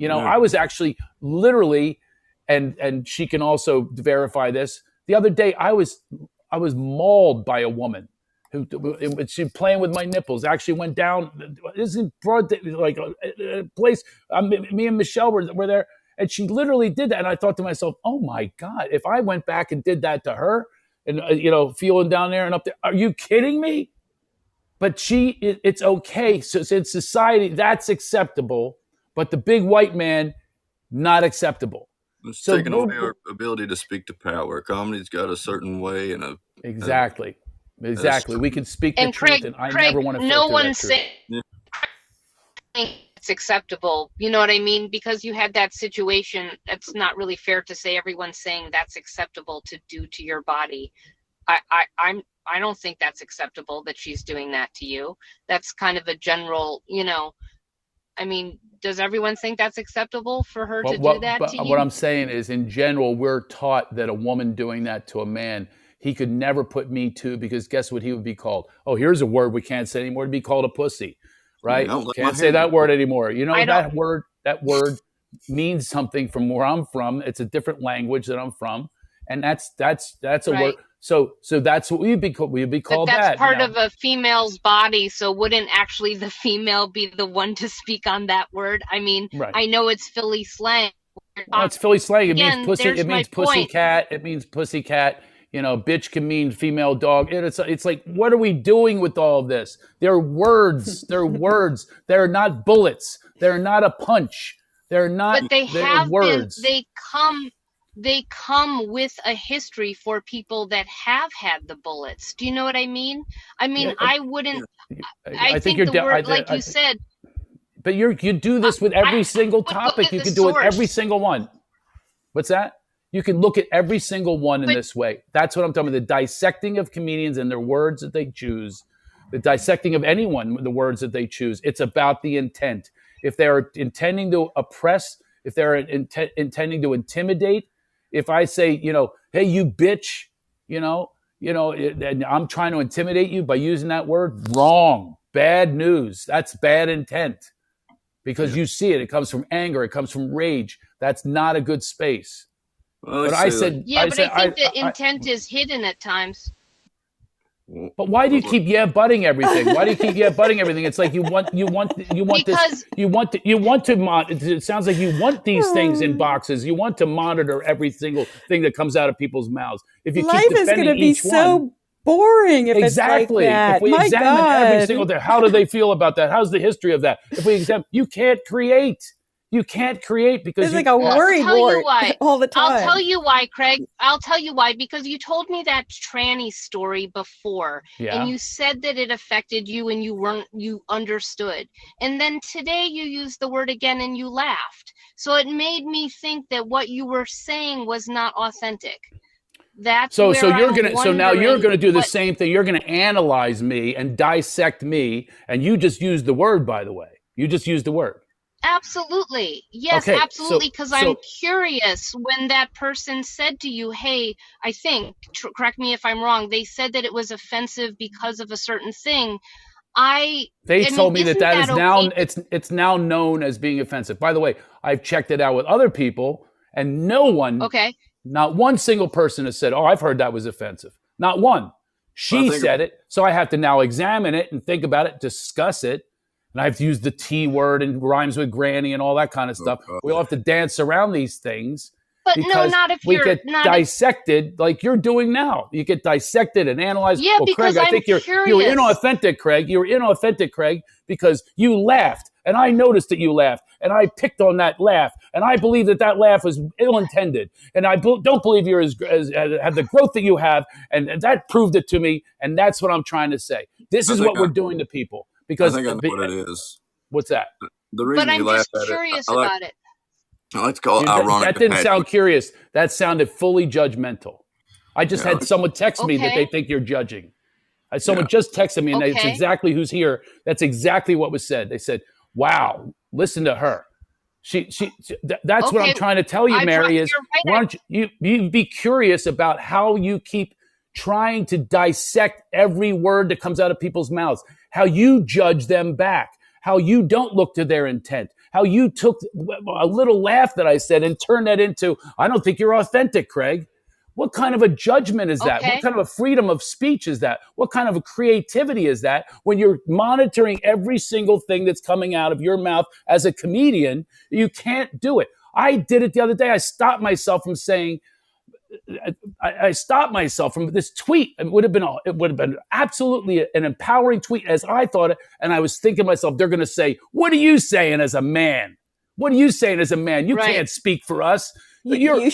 I was actually literally, and she can also verify this. The other day, I was mauled by a woman who she playing with my nipples. Actually went down. This is broad, like a place. Me and Michelle were there, and she literally did that. And I thought to myself, "Oh my God! If I went back and did that to her, and feeling down there and up there, are you kidding me?" But it's okay. So in society, that's acceptable. But the big white man, not acceptable. It's taking away our ability to speak to power. Comedy's got a certain way and exactly. We can speak the truth, and I never want to. No one's saying it's acceptable. You know what I mean? Because you had that situation. It's not really fair to say everyone's saying that's acceptable to do to your body. I don't think that's acceptable that she's doing that to you. That's kind of a general, I mean, does everyone think that's acceptable for her to do that to you? What I'm saying is, in general, we're taught that a woman doing that to a man, he could never put Me Too, because guess what he would be called? Oh, here's a word we can't say anymore. It'd be called a pussy, right? Can't say that word anymore. That word means something from where I'm from. It's a different language that I'm from, and that's a word. So that's what we'd be called. But that's part of a female's body. So wouldn't actually the female be the one to speak on that word? I mean, right. I know it's Philly slang. Well, it's Philly slang. It means pussy. It means pussycat. It means pussycat. bitch can mean female dog. And it's like, what are we doing with all of this? They're words. They're words. They're not bullets. They're not a punch. They're not. But they they're have words. been. They come with a history for people that have had the bullets. Do you know what I mean? I mean, Yeah, I wouldn't. I think you're the word, like you said. But you do this with every single topic. You can do it with every single one. What's that? You can look at every single one in this way. That's what I'm talking about. The dissecting of comedians and their words that they choose, the dissecting of anyone, the words that they choose. It's about the intent. If they're intending to oppress, if they're intending to intimidate, if I say, hey, you bitch, and I'm trying to intimidate you by using that word, wrong, bad news. That's bad intent because you see it. It comes from anger. It comes from rage. That's not a good space. Well, but I said, I think the intent is hidden at times. But why do you keep butting everything? Why do you keep butting everything? It's like you want this. It sounds like you want these things in boxes. You want to monitor every single thing that comes out of people's mouths. If you life keep is going to be so boring if exactly. It's like that. If we examine every single thing, how do they feel about that? How's the history of that? If we examine, you can't create. You can't create because it's like a worry board all the time. I'll tell you why, Craig. I'll tell you why, because you told me that tranny story before, and you said that it affected you and you understood. And then today you used the word again and you laughed. So it made me think that what you were saying was not authentic. That's so now you're gonna do the same thing. You're gonna analyze me and dissect me, and you just used the word, by the way. You just used the word. Absolutely. Yes, okay, absolutely. Because I'm curious when that person said to you, hey, I think, correct me if I'm wrong, they said that it was offensive because of a certain thing. They told me that is okay? Now, it's now known as being offensive. By the way, I've checked it out with other people and not one single person has said, oh, I've heard that was offensive. Not one. She said it. So I have to now examine it and think about it, discuss it. And I have to use the T word and rhymes with granny and all that kind of stuff. We all have to dance around these things. But no, not if we get dissected like you're doing now. You get dissected and analyzed. Yeah, because Craig, I think you're inauthentic, Craig. You're inauthentic, Craig, because you laughed. And I noticed that you laughed. And I picked on that laugh. And I believe that laugh was ill-intended. And I don't believe you're have the growth that you have. And that proved it to me. And that's what I'm trying to say. This is what we're doing to people. Because I think I know what it is. What's that? The reason but I'm you just laugh curious at it, about it. I like to call it ironic. That didn't sound curious. That sounded fully judgmental. I just had someone text me that they think you're judging. Someone just texted me, and it's exactly who's here. That's exactly what was said. They said, wow, listen to her. That's what I'm trying to tell you, Mary, is why don't you be curious about how you keep trying to dissect every word that comes out of people's mouths, how you judge them back, how you don't look to their intent, how you took a little laugh that I said and turned that into, I don't think you're authentic, Craig. What kind of a judgment is that? What kind of a freedom of speech is that? What kind of a creativity is that when you're monitoring every single thing that's coming out of your mouth as a comedian? You can't do it. I did it the other day. I stopped myself from saying, I stopped myself from this tweet. It would have been absolutely an empowering tweet as I thought it. And I was thinking to myself, they're going to say, what are you saying as a man? What are you saying as a man? You can't speak for us. You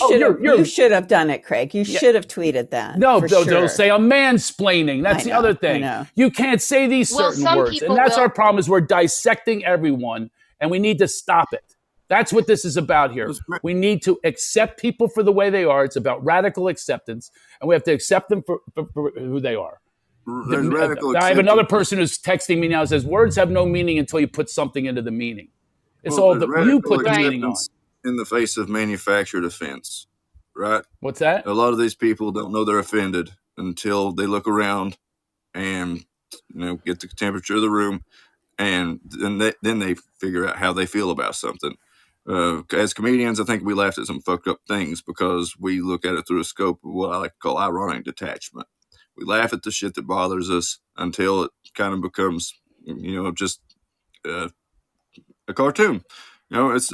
should have done it, Craig. You should have tweeted that. No, they'll say I'm mansplaining. That's the other thing. You can't say these certain words. And that's our problem is we're dissecting everyone and we need to stop it. That's what this is about here. We need to accept people for the way they are. It's about radical acceptance, and we have to accept them for who they are. I have another person who's texting me now and says, words have no meaning until you put something into the meaning. It's all that you put the meaning on. In the face of manufactured offense, right? What's that? A lot of these people don't know they're offended until they look around and get the temperature of the room, and then they figure out how they feel about something. As comedians, I think we laughed at some fucked up things because we look at it through a scope of what I like to call ironic detachment. We laugh at the shit that bothers us until it kind of becomes, just a cartoon. It's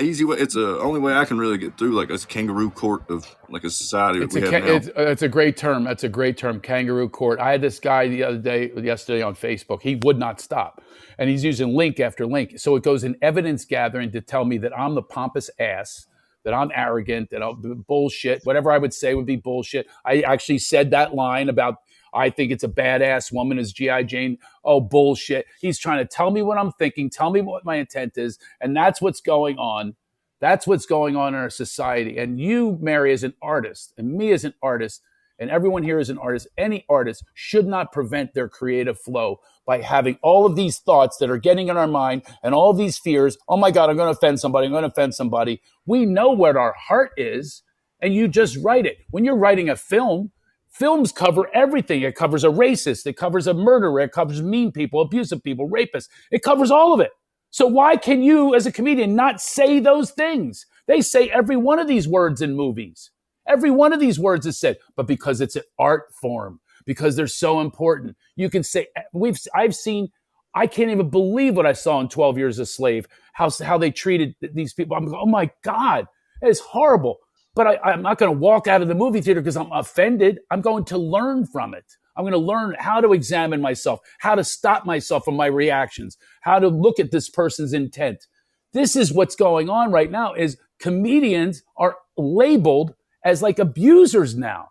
easy way. It's the only way I can really get through like a kangaroo court of like a society that we have now. It's a great term. That's a great term, kangaroo court. I had this guy yesterday on Facebook. He would not stop. And he's using link after link. So it goes in evidence gathering to tell me that I'm the pompous ass, that I'm arrogant, that I'm bullshit. Whatever I would say would be bullshit. I actually said that line about, I think it's a badass woman as G.I. Jane. Oh, bullshit. He's trying to tell me what I'm thinking, tell me what my intent is. And that's what's going on. That's what's going on in our society. And you, Mary, as an artist, and me as an artist, and everyone here is an artist, any artist should not prevent their creative flow by having all of these thoughts that are getting in our mind and all of these fears. Oh my God, I'm going to offend somebody. I'm going to offend somebody. We know what our heart is, and you just write it. When you're writing a film, films cover everything. It covers a racist. It covers a murderer. It covers mean people, abusive people, rapists. It covers all of it. So why can you, as a comedian, not say those things? They say every one of these words in movies. Every one of these words is said, but because it's an art form, because they're so important, you can say, I can't even believe what I saw in 12 Years a Slave, how they treated these people. I'm going, oh my God, that is horrible. But I'm not going to walk out of the movie theater because I'm offended. I'm going to learn from it. I'm going to learn how to examine myself, how to stop myself from my reactions, how to look at this person's intent. This is what's going on right now, is comedians are labeled as like abusers now.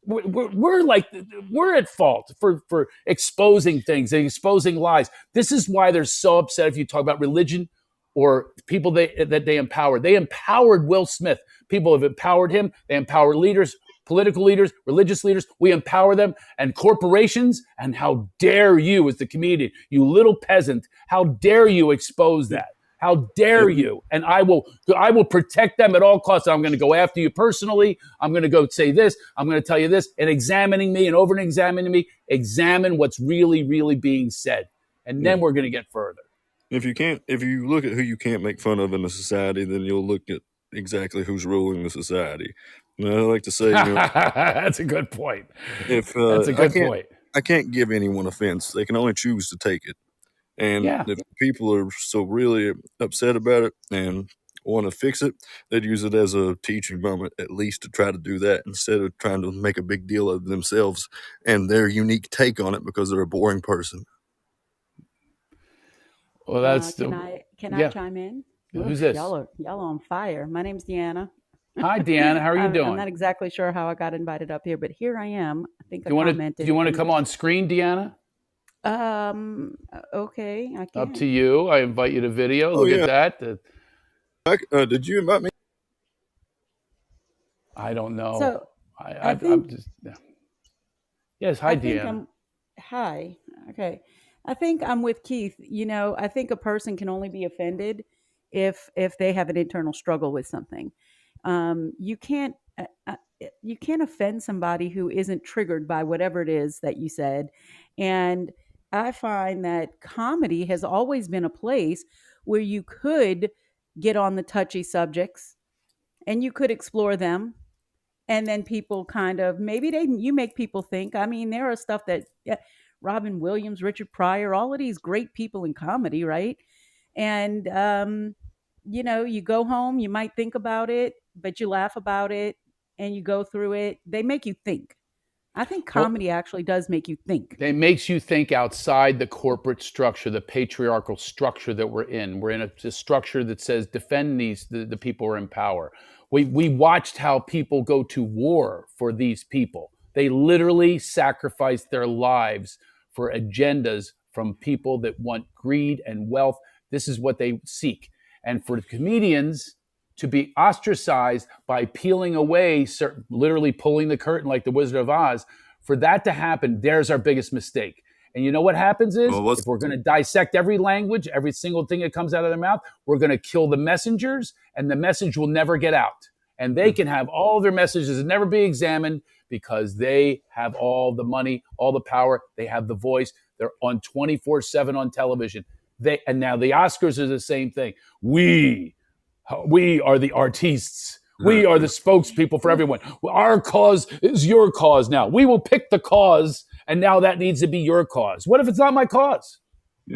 We're at fault for exposing things and exposing lies. This is why they're so upset if you talk about religion or people that they empower. They empowered Will Smith. People have empowered him. They empower leaders, political leaders, religious leaders. We empower them, and corporations. And how dare you, as the comedian, you little peasant, how dare you expose that? How dare you? And I will protect them at all costs. I'm going to go after you personally. I'm going to go say this. I'm going to tell you this. And examining me and over-examining me, examine what's really, really being said. And then we're going to get further. If you look at who you can't make fun of in a society, then you'll look at exactly who's ruling the society. And I like to say, that's a good point. That's a good point. I can't give anyone offense. They can only choose to take it. And if people are so really upset about it and want to fix it, they'd use it as a teaching moment, at least, to try to do that instead of trying to make a big deal of themselves and their unique take on it because they're a boring person. Well, that's can I chime in? Who's this? Y'all are on fire. My name's Deanna. Hi, Deanna. How are you doing? I'm not exactly sure how I got invited up here, but here I am. I think do you want to come on screen, Deanna? Okay, I can. Up to you. I invite you to video. Look at that. Did you invite me? I don't know. So I'm just. Yes. Hi, Deanna. Hi. Okay. I think I'm with Keith. I think a person can only be offended if they have an internal struggle with something. You can't offend somebody who isn't triggered by whatever it is that you said. And I find that comedy has always been a place where you could get on the touchy subjects and you could explore them. And then people kind of, you make people think. I mean, there are stuff that Robin Williams, Richard Pryor, all of these great people in comedy, right? And, you go home, you might think about it, but you laugh about it and you go through it. They make you think. I think comedy actually does make you think. It makes you think outside the corporate structure, the patriarchal structure that we're in. We're in a structure that says defend the people who are in power. We watched how people go to war for these people. They literally sacrifice their lives for agendas from people that want greed and wealth. This is what they seek. And for comedians to be ostracized by peeling away, literally pulling the curtain like the Wizard of Oz, for that to happen, there's our biggest mistake. And you know what happens is, if we're going to dissect every language, every single thing that comes out of their mouth, we're going to kill the messengers, and the message will never get out. And they can have all their messages and never be examined because they have all the money, all the power. They have the voice. They're on 24/7 on television. And now the Oscars are the same thing. We are the artists. We are the spokespeople for everyone. Our cause is your cause now. We will pick the cause, and now that needs to be your cause. What if it's not my cause?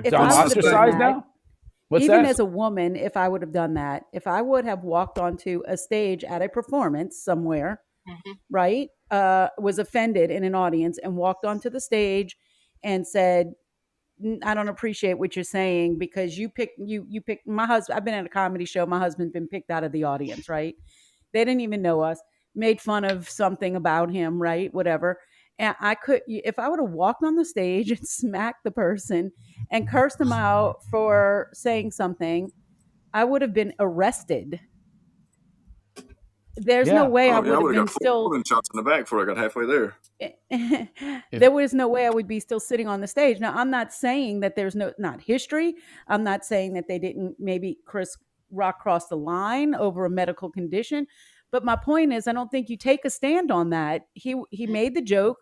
So I'm ostracized now? What's Even that? as a woman, if I would have done that, if I would have walked onto a stage at a performance somewhere, Mhm. right, was offended in an audience and walked onto the stage and said, I don't appreciate what you're saying because you pick my husband. I've been at a comedy show. My husband's been picked out of the audience, right? They didn't even know us. Made fun of something about him, right? Whatever. And I could, if I would have walked on the stage and smacked the person and cursed them out for saying something, I would have been arrested. There's no Yeah. way I Oh, yeah, I would have would have been got 4 still. golden shots in the back before I got halfway there. There was no way I would be still sitting on the stage. Now, I'm not saying that there's not history. I'm not saying that they didn't maybe Chris Rock cross the line over a medical condition. But my point is, I don't think you take a stand on that. He made the joke.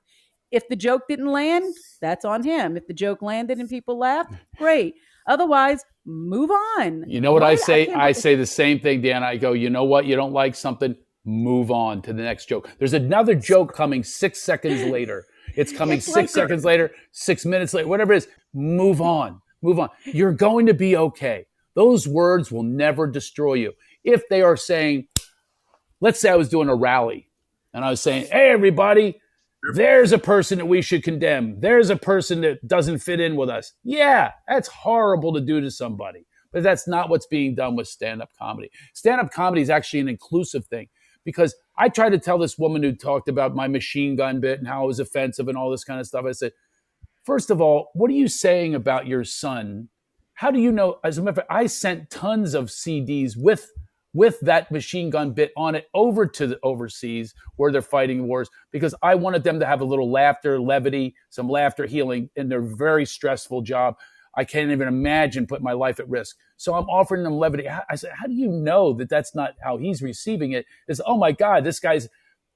If the joke didn't land, that's on him. If the joke landed and people laughed, great. Otherwise, move on. You know what I What? I say? can't I believe. say the same thing, Dan. I go, you know what? You don't like something, move on to the next joke. There's another joke coming 6 seconds later. It's coming It's six like seconds later, 6 minutes later, whatever it is. Move on. Move on. You're going to be okay. Those words will never destroy you. If they are saying, let's say I was doing a rally and I was saying, hey, everybody, there's a person that we should condemn. There's a person that doesn't fit in with us. Yeah, that's horrible to do to somebody. But that's not what's being done with stand-up comedy. Stand-up comedy is actually an inclusive thing because I tried to tell this woman who talked about my machine gun bit and how it was offensive and all this kind of stuff. I said, first of all, what are you saying about your son? How do you know? As a matter of fact, I sent tons of CDs with that machine gun bit on it over to the overseas where they're fighting wars because I wanted them to have a little laughter, levity, some laughter healing in their very stressful job. I can't even imagine putting my life at risk. So I'm offering them levity. I said, how do you know that that's not how he's receiving it? It's, oh my God, this guy's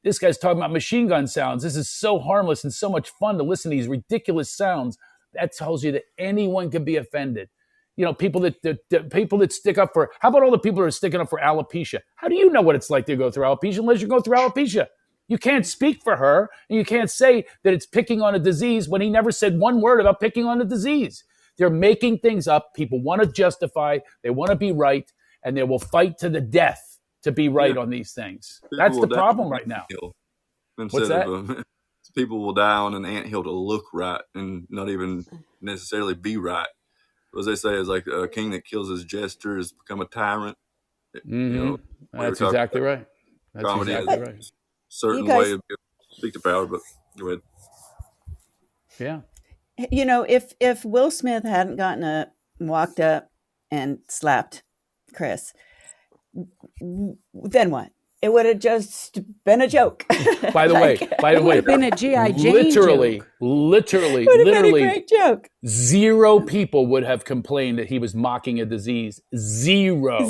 talking about machine gun sounds. This is so harmless and so much fun to listen to these ridiculous sounds. That tells you that anyone can be offended. You know, people that stick up for, how about all the people who are sticking up for alopecia? How do you know what it's like to go through alopecia unless you go through alopecia? You can't speak for her, and you can't say that it's picking on a disease when he never said one word about picking on a disease. They're making things up. People want to justify, they want to be right, and they will fight to the death to be right on these things. That's the problem right now. What's that? People will die on an anthill to look right and not even necessarily be right. As they say, is like a king that kills his jester has become a tyrant. Mm-hmm. You know, that's exactly right. That's exactly right. Certain way of speak to power, but go ahead. Yeah. You know, if Will Smith hadn't walked up and slapped Chris, then what? It would have just been a joke. By the way, it would have been a G.I. Jane literally, joke. Literally, would have been a great joke. 0 people would have complained that he was mocking a disease. 0.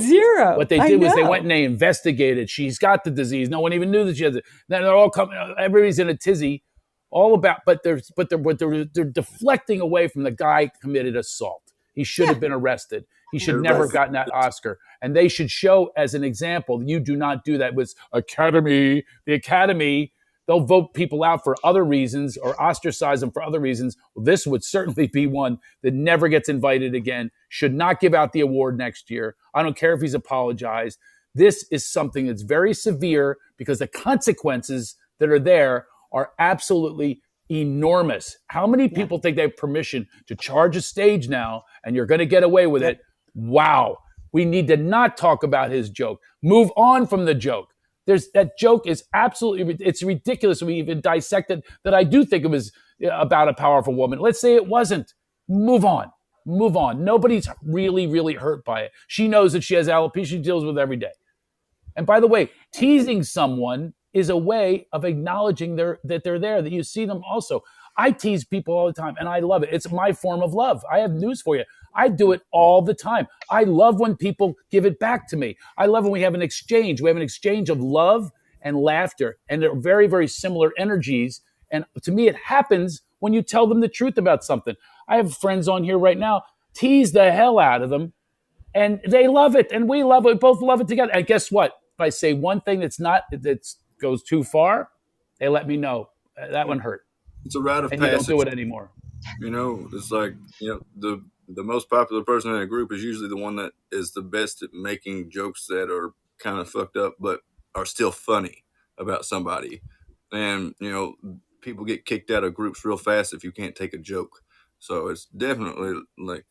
What they did was they went and they investigated. She's got the disease. No one even knew that she has it. Then they're all coming. Everybody's in a tizzy, all about. But they're deflecting away from the guy who committed assault. He should have been arrested. He should never have gotten that Oscar. And they should show as an example, you do not do that with Academy. The Academy, they'll vote people out for other reasons or ostracize them for other reasons. Well, this would certainly be one that never gets invited again, should not give out the award next year. I don't care if he's apologized. This is something that's very severe because the consequences that are there are absolutely enormous. How many people think they have permission to charge a stage now and you're going to get away with it? Wow. We need to not talk about his joke. Move on from the joke. That joke is absolutely, it's ridiculous. We even dissected that. I do think it was about a powerful woman. Let's say it wasn't. Move on. Move on. Nobody's really, really hurt by it. She knows that she has alopecia. She deals with it every day. And by the way, teasing someone is a way of acknowledging that they're there, that you see them also. I tease people all the time, and I love it. It's my form of love. I have news for you. I do it all the time. I love when people give it back to me. I love when we have an exchange. We have an exchange of love and laughter, and they're very, very similar energies. And to me, it happens when you tell them the truth about something. I have friends on here right now, tease the hell out of them, and they love it, and we love it. We both love it together. And guess what? If I say one thing that goes too far, they let me know. That one hurt. It's a rite of and passage. You don't do it anymore. You know, it's like, you know, the most popular person in a group is usually the one that is the best at making jokes that are kind of fucked up, but are still funny about somebody. And, you know, people get kicked out of groups real fast if you can't take a joke. So it's definitely like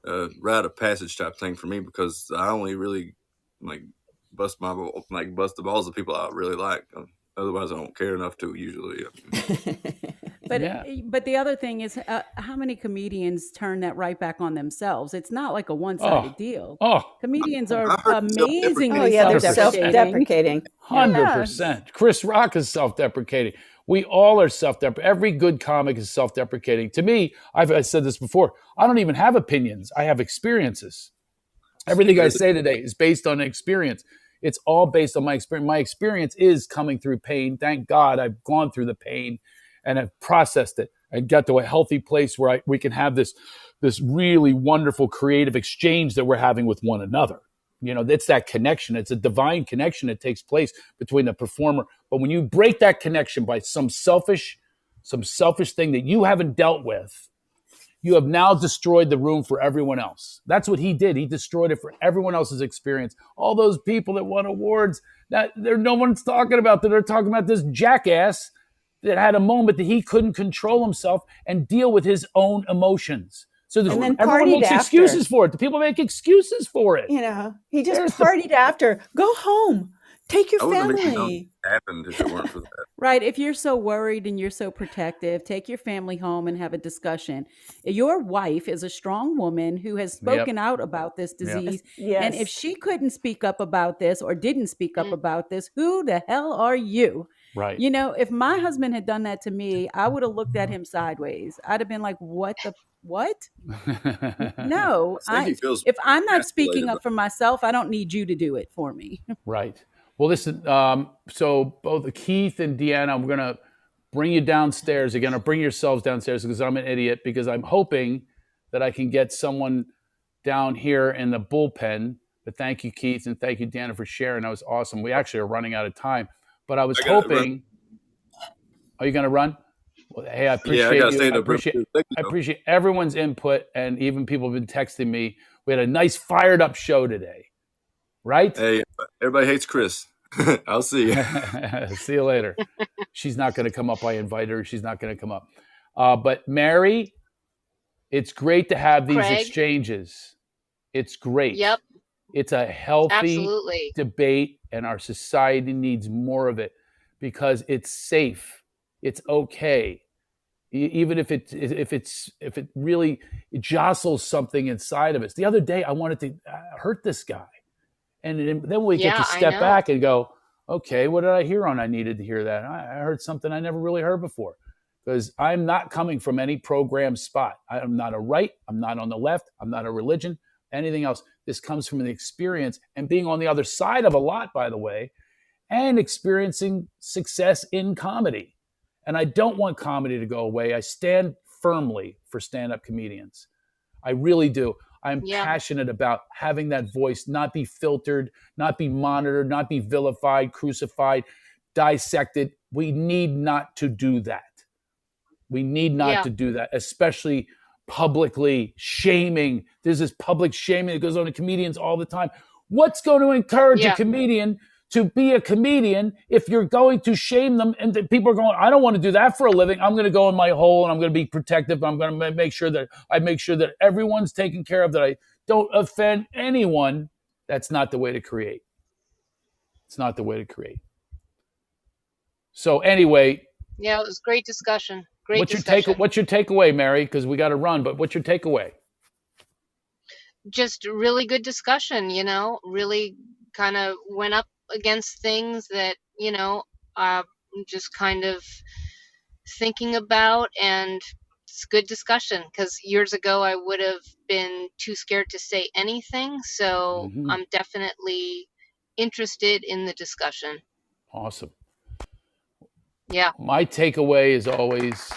a rite of passage type thing for me, because I only really like bust the balls of people I really like. Otherwise, I don't care enough to usually. But the other thing is, how many comedians turn that right back on themselves? It's not like a one-sided deal. Comedians are amazingly they're self-deprecating. 100%. Chris Rock is self-deprecating. We all are self-deprecating. Every good comic is self-deprecating. To me, I've said this before, I don't even have opinions. I have experiences. Everything I say today is based on experience. It's all based on my experience. My experience is coming through pain. Thank God I've gone through the pain and have processed it and got to a healthy place where we can have this really wonderful creative exchange that we're having with one another. You know, it's that connection. It's a divine connection that takes place between the performer. But when you break that connection by some selfish thing that you haven't dealt with, you have now destroyed the room for everyone else. That's what he did. He destroyed it for everyone else's experience. All those people that won awards, no one's talking about that. They're talking about this jackass that had a moment that he couldn't control himself and deal with his own emotions. So everyone makes excuses for it. The people make excuses for it. You know, he just partied after. Go home. Take your family. Happened if it weren't for that. Right. If you're so worried and you're so protective, take your family home and have a discussion. Your wife is a strong woman who has spoken out about this disease. Yes. And if she couldn't speak up about this or didn't speak up about this, who the hell are you? Right. You know, if my husband had done that to me, I would have looked at him sideways. I'd have been like, what? No, if I'm not speaking up for myself, I don't need you to do it for me. Right. Well, listen, so both Keith and Deanna, I'm going to bring you downstairs. You're going to bring yourselves downstairs because I'm an idiot, because I'm hoping that I can get someone down here in the bullpen. But thank you, Keith, and thank you, Deanna, for sharing. That was awesome. We actually are running out of time. But I was hoping. Are you going to run? Well, hey, I appreciate I appreciate everyone's input, and even people have been texting me. We had a nice fired up show today, right? Hey, everybody hates Chris. I'll see you. See you later. She's not going to come up. I invited her. She's not going to come up. But Mary, it's great to have these exchanges. It's great. Yep. It's a healthy Absolutely. debate, and our society needs more of it because it's safe. It's okay. Even if it really jostles something inside of us. The other day, I wanted to hurt this guy. And then we get to step back and go, okay, what did I hear on? I needed to hear that. I heard something I never really heard before, because I'm not coming from any program spot. I'm not a right. I'm not on the left. I'm not a religion, anything else. This comes from the experience and being on the other side of a lot, by the way, and experiencing success in comedy. And I don't want comedy to go away. I stand firmly for stand-up comedians. I really do. I'm passionate about having that voice not be filtered, not be monitored, not be vilified, crucified, dissected. We need not to do that. We need not to do that, especially publicly shaming. There's this public shaming that goes on to comedians all the time. What's going to encourage a comedian to be a comedian if you're going to shame them? And people are going, I don't want to do that for a living. I'm going to go in my hole and I'm going to be protective. I'm going to make sure that everyone's taken care of, that I don't offend anyone. That's not the way to create. It's not the way to create. So anyway. Yeah, it was great discussion. What's your takeaway, Mary? Because we got to run, but what's your takeaway? Just really good discussion, really kind of went up against things that, I'm just kind of thinking about, and it's good discussion, because years ago I would have been too scared to say anything. So I'm definitely interested in the discussion. Awesome. Yeah. My takeaway is always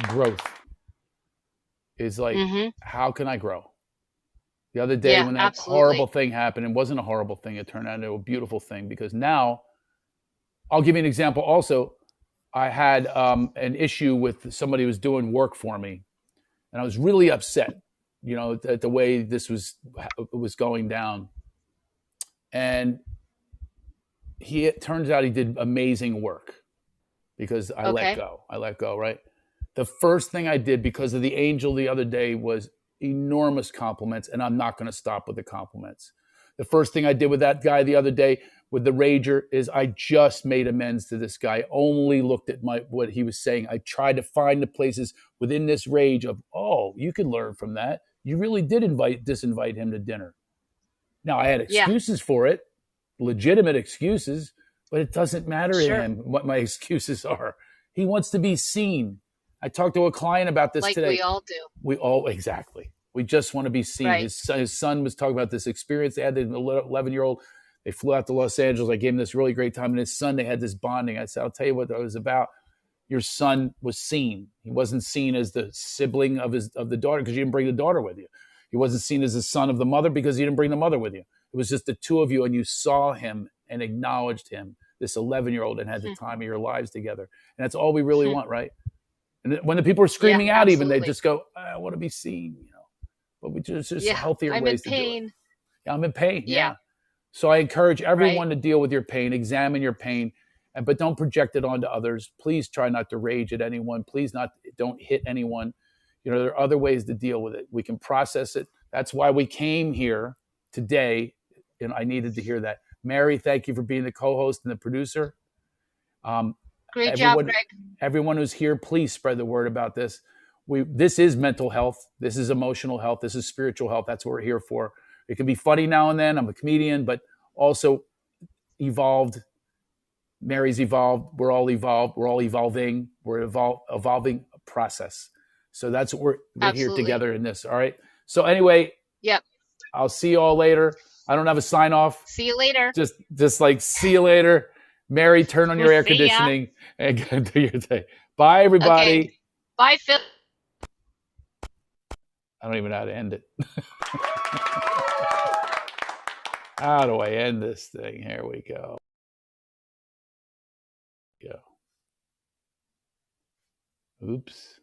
growth. Is like, how can I grow? The other day when that horrible thing happened, it wasn't a horrible thing. It turned out into a beautiful thing, because now, I'll give you an example also. I had an issue with somebody who was doing work for me, And I was really upset, at the way this was going down. And it turns out he did amazing work because I let go. Right? The first thing I did because of the angel the other day was enormous compliments, and I'm not going to stop with the compliments. The first thing I did with that guy the other day with the rager is I just made amends to this guy, only looked at what he was saying. I tried to find the places within this rage of, you can learn from that. You really did disinvite him to dinner. Now, I had excuses for it, legitimate excuses, but it doesn't matter to him what my excuses are. He wants to be seen. I talked to a client about this today. We all do. Exactly. We just want to be seen. Right. His son was talking about this experience. They had an 11-year-old. They flew out to Los Angeles. I gave him this really great time. And his son, they had this bonding. I said, I'll tell you what that was about. Your son was seen. He wasn't seen as the sibling of the daughter because you didn't bring the daughter with you. He wasn't seen as the son of the mother because you didn't bring the mother with you. It was just the two of you, and you saw him and acknowledged him, this 11-year-old, and had the time of your lives together. And that's all we really want, right? And when the people are screaming out, even they just go, I want to be seen, But we just healthier ways to do it. Yeah, I'm in pain. Yeah. So I encourage everyone to deal with your pain, examine your pain, but don't project it onto others. Please try not to rage at anyone. Please don't hit anyone. There are other ways to deal with it. We can process it. That's why we came here today, and I needed to hear that. Mary, thank you for being the co-host and the producer. Great job, Craig. Everyone who's here, please spread the word about this. This is mental health. This is emotional health. This is spiritual health. That's what we're here for. It can be funny now and then. I'm a comedian, but also evolved. Mary's evolved. We're all evolved. We're all evolving. We're evolving a process. So that's what we're here together in this. All right. So anyway, I'll see you all later. I don't have a sign off. See you later. Just like see you later. Mary, turn on your air conditioning and go do your thing. Bye, everybody. Okay. Bye, Phil. I don't even know how to end it. How do I end this thing? Here we go. Oops.